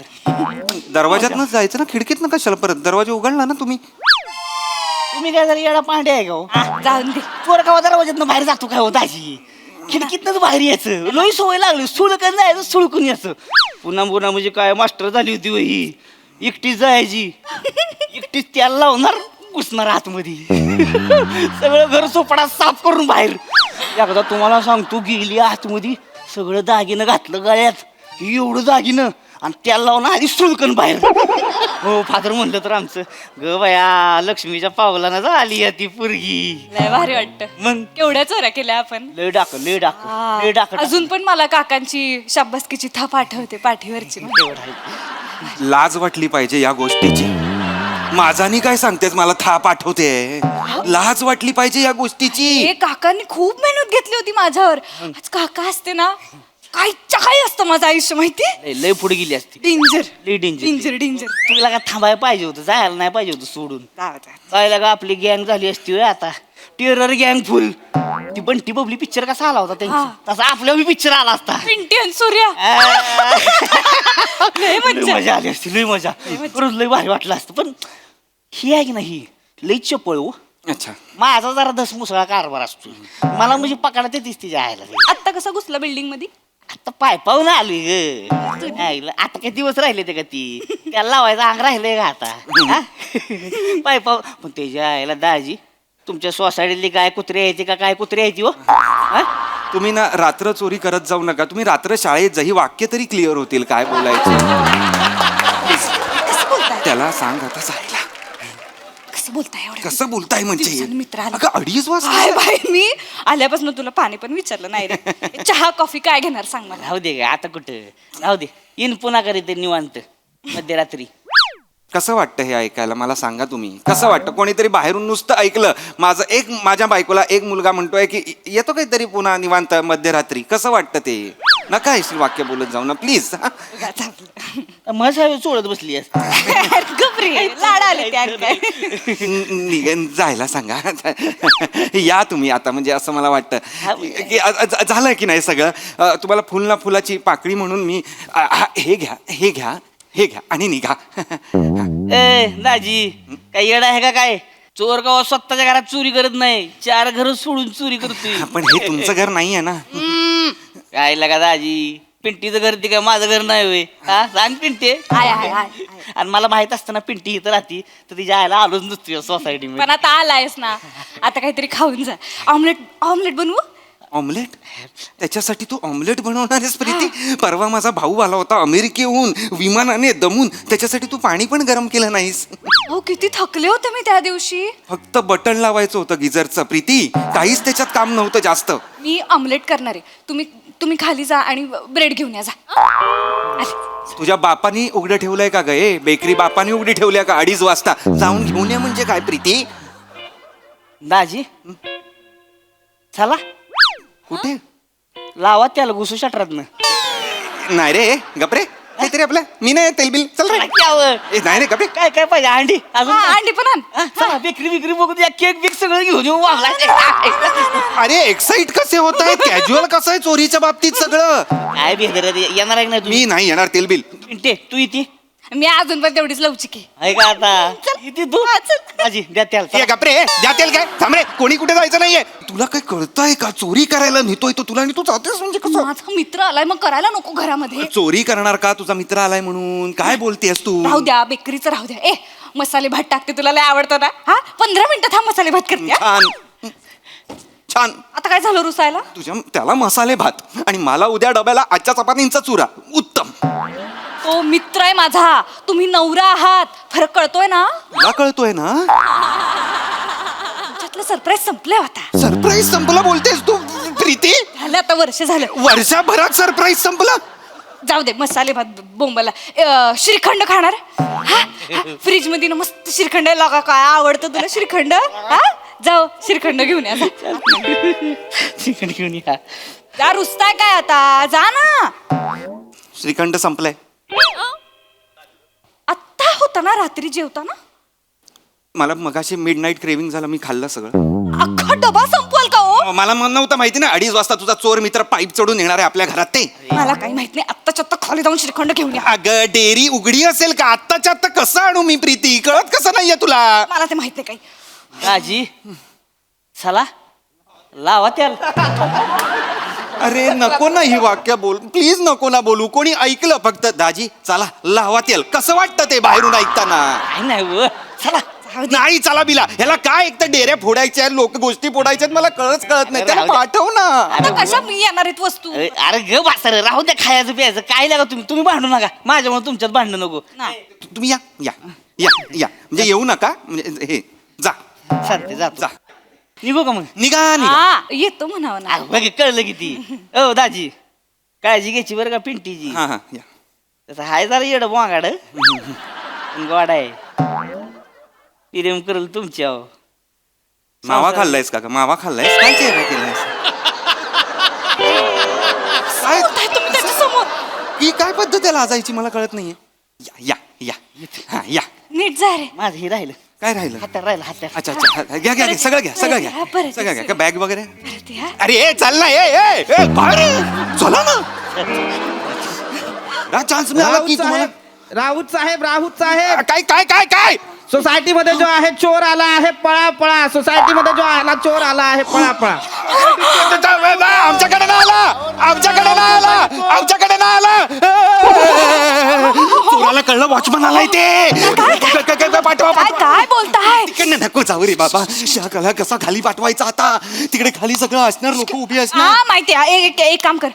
C: दरवाजातनं जायचं ना, खिडकीतनं कशाला? परत दरवाजा उघडला ना तुम्ही
L: काय झालं, येडा पांडे आहे का हो?
A: जाऊन दे.
L: चोर का दरवाजातनं बाहेर जातो काय हो दाजी? खिडकीतनंच बाहेर यायचं. लई सवय लागली. सुळकन जायचं, सुळकून यायचं. पुन्हा म्हणजे काय मास्टर झाली होती ही. एकटीच जायची, एकटीच त्याला लावणार, घुसणार आतमध्ये. सगळं घर सोपडा साफ करून बाहेर. एकदा तुम्हाला सांगतो, गेली आतमध्ये, सगळं दागिनं घातलं गळ्यात, एवढं दागिनं, आणि त्याला लावून आधी सुळकन बाहेर. हो, फादर म्हणलं तर आमचं, ग बया लक्ष्मीच्या पावलानं झाली ती पोरगी.
A: लय भारी वाटतं.
L: मग
A: केवढ्या चोऱ्या केल्या आपण.
L: लय डाक.
A: अजून पण मला काकांची शाबासकीची थाप आठवते पाठीवरची.
C: लाज वाटली पाहिजे या गोष्टीची. माझानी काय सांगतेस? मला थाप आठवते. लाज वाटली पाहिजे या गोष्टीची.
A: हे काकांनी खूप मेहनत घेतली होती माझ्यावर. आज काका असते ना, काय असतं माझं आयुष्य माहितीये?
L: लय पुढे गेली असती.
A: डेंजर.
L: तुला का थांबायला पाहिजे होतं, जायला नाही पाहिजे होतं सोडून. जायला का आपली गँग झाली असती होय आता. टेरर गँग फुल. ती बंटी बबली पिक्चर कसा आला होता त्यांचा, तसा आपला बी पिक्चर आला असता.
A: पिंटी आणि सूर्या.
L: लय मजा आली असती, लय मजा. खरंच लय भारी वाटलं असतं. पण ही आहे की नाही, लई चपळ हो.
C: अच्छा,
L: माझा जरा धसमुसळा कारभार असतो. मला म्हणजे पकडा येतेच तिच्या आयला.
A: आत्ता कसा घुसला बिल्डिंग मध्ये?
L: आता पायपावून आली ग आईला आता काही दिवस राहिले ते का ती त्याला लावायचा अंग राहिलंय का आता पायपाव पण त्याच्या आईला दाजी तुमच्या सोसायटीतली काय कुत्रे यायची का काय कुत्रे यायची हो हा?
C: तुम्ही ना रात्र चोरी करत जाऊ नका. तुम्ही रात्र शाळेत जा, ही वाक्य तरी क्लिअर होतील काय बोलायचं. त्याला सांग आता जायला.
K: कसं बोलताय एवढं
C: कसं बोलताय म्हणजे
K: दिवसांनी मित्र आला.
C: अगं 2:30 वाजता
K: हाय बाय मी आल्यापासून तुला पाणी पण विचारलं नाही रे चहा कॉफी काय घेणार सांग मला
L: राहू दे ग आता कुठं राहू दे येईन पुन्हा करीत निवांत मध्यरात्री.
C: कसं वाटतं हे ऐकायला मला सांगा तुम्ही. कसं वाटतं कोणीतरी बाहेरून नुसतं ऐकलं माझ्या बायकोला एक मुलगा म्हणतोय की येतो काहीतरी पुन्हा निवांत मध्यरात्री. कसं वाटतं ते. नका हे वाक्य बोलत जाऊ ना प्लीज.
L: मग सोडत बसली
K: लाड आले त्यात काय
C: जायला सांगा. या तुम्ही आता म्हणजे असं मला वाटतं की झालं की नाही सगळं. तुम्हाला फुल ना फुलाची पाकळी म्हणून मी हे घ्या आणि निघा.
L: ए दाजी काय येडा आहे का काय. चोर गाव स्वतःच्या घरात चोरी करत नाही 4 घर सोडून चोरी करतोय.
C: पण हे तुमचं घर नाहीये ना.
L: काय लगा दाजी पिंटीचं घर ती काय माझं घर नाही होय. हा सांग पिंटे आणि मला माहित असताना पिंटी इथं राहती तर तिच्या आईला आलोच नसतो सोसायटी
K: पण आता आलायस ना आता काहीतरी खाऊन जा. ऑमलेट बनवू.
C: ऑमलेट. त्याच्यासाठी तू ऑमलेट बनवणार आहेस प्रीती. परवा माझा भाऊ आला होता अमेरिकेहून विमानाने दमून. त्याच्यासाठी तू पाणी पण गरम केलं नाहीस.
K: हो किती थकले होते मी त्या दिवशी.
C: फक्त बटन लावायचं होतं गिझरचं प्रीती. काहीच त्याच्यात काम नव्हतं जास्त.
K: मी ऑमलेट करणार आहे. तुम्ही खाली जा आणि ब्रेड घेऊन या जा.
C: तुझ्या बापानी उघडं ठेवलंय का गे. बेकरी बापानी उघडी ठेवल्या का 2:30 वाजता. जाऊन घेऊन ये म्हणजे काय प्रीती.
L: दाजी चला
C: कुठे
L: लावा त्याला घुसू शटरात
C: नाही रे गपरे. काहीतरी आपलं मी नाही तेलबिल चल रे. नाही रे गपरे.
L: काय काय पाहिजे अंडी अजून काय?
K: अंडी पण आण.
L: चला बेकरी बघू द्या केक बिक सगळं घेऊन येऊ वागला.
C: अरे एक्साइट कसे होत आहे. कॅज्युअल कसं आहे चोरीच्या बाबतीत सगळं.
L: काय बेहतर येणार आहे ना
C: मी नाही येणार तेलबिल.
L: पिंटे तू इथे
K: मी अजून पण तेवढीच लवचिक आहे.
L: आहे का आता इथे तू दाजी द्या त्याला.
C: गपरे द्या तेल काय थांब रे. कोणी कुठे जायचं नाहीये. तुला काय कळतंय का. चोरी करायला नेतोय तो तुला आणि तू जातेस म्हणजे कसं.
K: माझा मित्र आलाय मग करायला नको घरामध्ये.
C: चोरी करणार का तुझा मित्र आलाय म्हणून. काय बोलतेस तू.
K: राहू द्या बेकरीचं राहू द्या. मसाले भात टाकते तुला लय आवडतं ना. हा 15 मिनिटात हा मसाले भात करते.
C: छान छान.
K: आता काय झालं रुसायला.
C: तुझ्या त्याला मसाले भात आणि मला उद्या डब्याला आजच्या चपातींचा चुरा. उत्तम.
K: तो मित्र आहे माझा. तुम्ही नवरा आहात. फरक कळतोय ना.
C: मला कळतोय ना.
K: तुमच्यातलं सरप्राईज संपलंय आता.
C: सरप्राईज संपला बोलतेस तू प्रीती.
K: झालं आता वर्ष झालं.
C: वर्षभरात सरप्राईज संपला.
K: जाऊ दे मसाले भात बोंबाला. श्रीखंड खाणार. फ्रीज मध्ये ना मस्त श्रीखंड आहे. लगा काय आवडतं तुला श्रीखंड. हा जाऊ श्रीखंड घेऊन या जा.
L: चिकन घेऊन या.
K: जा रुसताय काय आता जा ना.
C: श्रीखंड संपलाय.
K: आत्ता होता ना रात्री जेवताना.
C: मला मगाशी मिडनाईट क्रेविंग झालं. मी खाल्लं सगळं.
K: अख्खा डबा संपवाल का हो.
C: मला नव्हतं माहिती ना 2:30 वाजता तुझा चोर मित्र पाईप चढून येणार आहे आपल्या घरात ते.
K: मला काही माहित नाही. आत्ताच्या आत्ता खाली जाऊन श्रीखंड घेऊन या.
C: अगं डेअरी उघडी असेल का. आत्ताच्या आत्ता कसं आणू मी प्रीती. कळत कसं नाहीये तुला.
K: मला ते माहित नाही काही.
L: दाजी चला लावा त्याला.
C: अरे नको ना ही वाक्य बोल प्लीज. नको ना बोलू. कोणी ऐकलं फक्त दाजी चला लावा तेल. कसं वाटतं ते बाहेरून ऐकताना.
L: नाही व चला
C: नाही चला बिला. ह्याला काय एक तर डेऱ्या फोडायच्या लोक गोष्टी फोडायच्या मला कळत नाही. त्याला पाठव ना.
K: आता कशा मी येणार आहेत वस्तू.
L: अरे ग बासर राहू द्या खायचं प्यायचं काय लागा तुम्ही भांडू नका. माझ्यामुळे तुमच्यात भांडण नको.
C: तुम्ही या या या या म्हणजे येऊ नका. म्हणजे हे जा
L: चालते जातो.
C: जा
L: निघू का मग.
C: निघा निघा.
K: हा येतो म्हणावं ना.
L: बघ कळलं किती. ओ दाजी काळजी घ्यायची बरं का पिंटीची.
C: हा हा या.
L: तसं हाय जरा येड बोंगाड गोड आहे. प्रेम करल तुमच्या.
C: मावा खाल्लायस का मावा खाल्लायस. काय चेहरा केलायस.
K: काय तुम्ही त्याच्यासमोर.
C: ही काय पद्धत आहे लाजायची मला कळत नाहीये. या या या हा या.
K: नीट जा रे.
L: माझं हे राहिलं.
C: काय राहिलं.
L: हातात राहिलं हातात.
C: अच्छा अच्छा घ्या घ्या घ्या सगळं घ्या सगळं घ्या
K: परत
C: सगळं घ्या. काय बॅग वगैरे.
K: परत या.
C: अरे ए चाल ना. ए बाहेर चला ना. चान्स मिळाला की तुम्हाला.
M: राऊत साहेब
C: काय काय काय काय.
M: सोसायटी मध्ये जो आहे चोर आला आहे पळा पळा. सोसायटी मध्ये जो आला चोर आला आहे पळा पळा.
D: आमच्याकडे नाही आला, आमच्याकडे नाही आला, आमच्याकडे नाही आला. चोराला कळलं, वॉचमन आलाय ते. पाठवा
J: काय बोलताय?
D: तिकडे नको जाऊ रे बाबा. त्या कला कसा खाली पाठवायचा आता? तिकडे खाली सगळं असणार, लोक उभी असणार.
K: हा माहिती आहे. एक काम कर,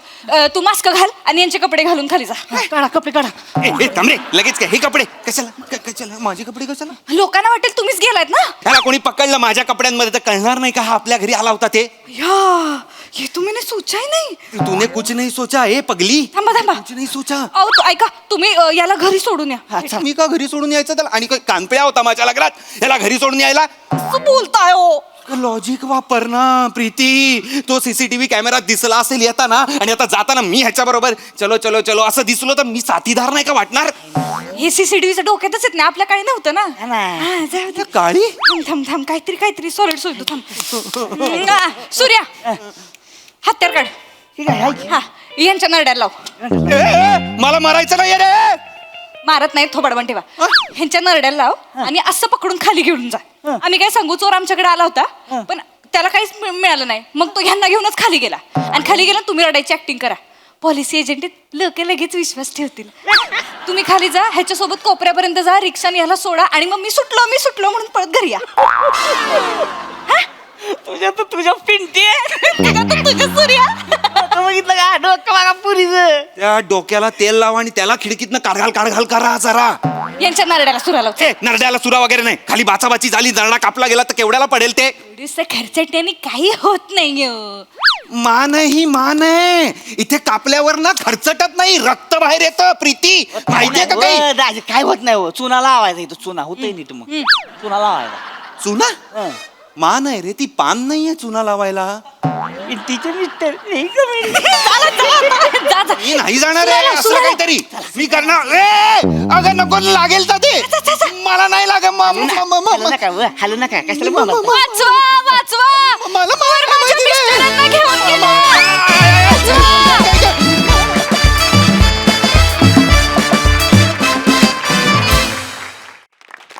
K: तू मास्क घाल आणि यांचे कपडे घालून खाली जा.
L: काढा कपडे काढा.
D: ए थांबरे, लगेच काय हे कपडे कशाला? कशाला माझे कपडे कशाला?
K: लोकांना वाटेल तुम्हीच गेलायत ना.
D: त्याला कोणी पकडलं माझ्या कपड्यांमध्ये तर कळणार नाही का हा आपल्या घरी आला होता ते?
K: या ये तुम्ही ने सोचा ही नाही.
D: तूने कुछ नहीं सोचा ए पगली.
K: थांबा थांबा.
D: कुछ नहीं सोचा.
K: अहो ऐका, तुम्ही याला घरी सोडून या.
D: मी का घरी सोडून यायचं त्याला? आणि काय कानपिळा होता माझ्या लग्नात याला घरी सोडून यायला?
K: असं बोलताय हो.
D: लॉजिक वापर ना प्रीती. तो सीसीटीव्ही कॅमेरात दिसला असेल येताना, आणि आता जाताना मी ह्याच्या बरोबर चलो चलो चलो असं दिसलो तर मी साथीदार नाही का वाटणार?
K: हे सीसीटीव्हीच्या डोक्यातच येत नाही, आपल्या काळी नव्हतं ना. हा, जाऊ दे.
D: काळी
K: थांब थांब काहीतरी सॉलिड सोडतो. थांब. सूर्या हत्यार काढ.
L: ठीक आहे.
K: हा यांच्या नरड्याला लाव.
D: मला मारायचं नाही रे.
K: मारत नाही, थोबाडवण ठेवा. ह्यांच्या नरड्याला लाव आणि असं पकडून खाली घेऊन जा. आम्ही काय सांगू, चोर आमच्याकडे आला होता पण त्याला काहीच मिळालं नाही. मग तो ह्यांना घेऊनच खाली गेला आणि खाली गेला तुम्ही रडायची ऍक्टिंग करा. पॉलिसी एजंट लोक लगेच विश्वास ठेवतील. तुम्ही खाली जा, ह्याच्यासोबत कोपऱ्यापर्यंत जा, रिक्षाने ह्याला सोडा आणि मग मी सुटलो म्हणून पळत घरी या.
L: तुझ्या पिंटी
K: तुझ्या सूर्या
L: बघितलं का डोकं बघा पुरीचं.
D: त्या डोक्याला तेल लावा आणि त्याला खिडकीतनं काढघाल करा जरा.
K: यांच्या नरड्याला सुरा लाव.
D: नरड्याला सुरा वगैरे नाही, खाली बाचाबाची झाली, नरडा कापला गेला तर केवढ्याला पडेल ते?
K: खर्चाट्याने काही होत नाही.
D: मान आहे ही, मान आहे. इथे कापल्यावर ना खर्चटत नाही, रक्त बाहेर येतं प्रीती. माहितीये का काही?
L: दाजी काय होत नाही हो, चुना लावायचा इथं. चुना होतंय नीट. मग चुना लावायचा.
D: चुना मान आहे रे ती, पान नाहीये चुना लावायला.
L: पिंटीचे मिस्टर नाही
D: मी नाही जाणार आहे असं काहीतरी मी करणार. अगं नको लागेल तर ते मला नाही लागत.
L: हलू नका कशाला
K: वाचवा
D: मला
K: मिस्टरांना घेऊन गेला.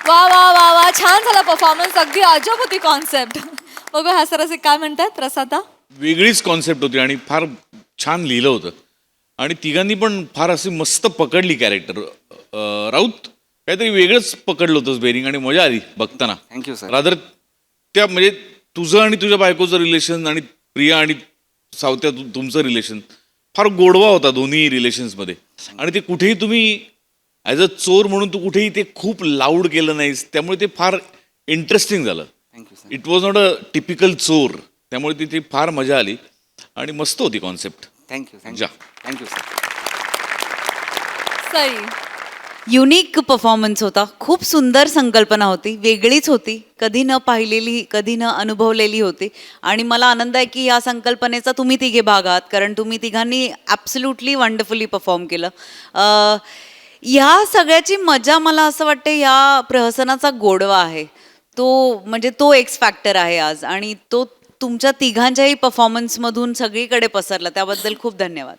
A: वा वा वा वा, छान झाला परफॉर्मन्स. अगदी अजब होती कॉन्सेप्ट. बघू हा सर असे काय म्हणतात प्रसादा.
G: वेगळीच कॉन्सेप्ट होती आणि फार छान लिहिलं होतं आणि तिघांनी पण फार अशी मस्त पकडली कॅरेक्टर. राऊत काहीतरी वेगळंच पकडलं होतं बेरिंग आणि मजा आली बघताना.
B: Thank you sir.
G: रादर त्या म्हणजे तुझं आणि तुझ्या बायकोचं रिलेशन आणि प्रिया आणि सावत्या तुमचं रिलेशन फार गोडवा होता दोन्ही रिलेशन्समध्ये. आणि ते कुठेही तुम्ही ॲज अ चोर म्हणून तू कुठेही ते खूप लाऊड केलं नाहीस, त्यामुळे ते फार इंटरेस्टिंग झालं. It was not a typical चोर, त्यामुळे तिथे फार मजा आली आणि मस्त होती concept.
B: Thank you sir.
A: Sai
H: unique performance होता. खूप सुंदर संकल्पना होती, वेगळीच होती, कधी न पाहिलेली, कधी न अनुभवलेली होती. आणि मला आनंद आहे की या संकल्पनेचा तुम्ही तिघे भाग आहात, कारण तुम्ही तिघांनी ॲब्सल्युटली वंडरफुली परफॉर्म केलं. ह्या सगळ्याची मजा मला असं वाटतं या प्रहसनाचा गोडवा आहे तो, म्हणजे तो एक्स फॅक्टर आहे आज, आणि तो तुमच्या तिघांच्याही परफॉर्मन्समधून सगळीकडे पसरला. त्याबद्दल खूप धन्यवाद.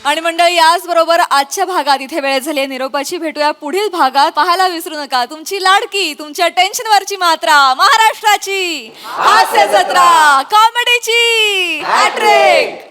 A: आणि मंडळी याचबरोबर आजच्या भागात इथे वेळ झाली निरोपाची. भेटूया पुढील भागात. पाहायला विसरू नका तुमची लाडकी, तुमच्या टेन्शनवरची मात्रा, महाराष्ट्राची हास्य जत्रा, कॉमेडीची हॅट्रिक.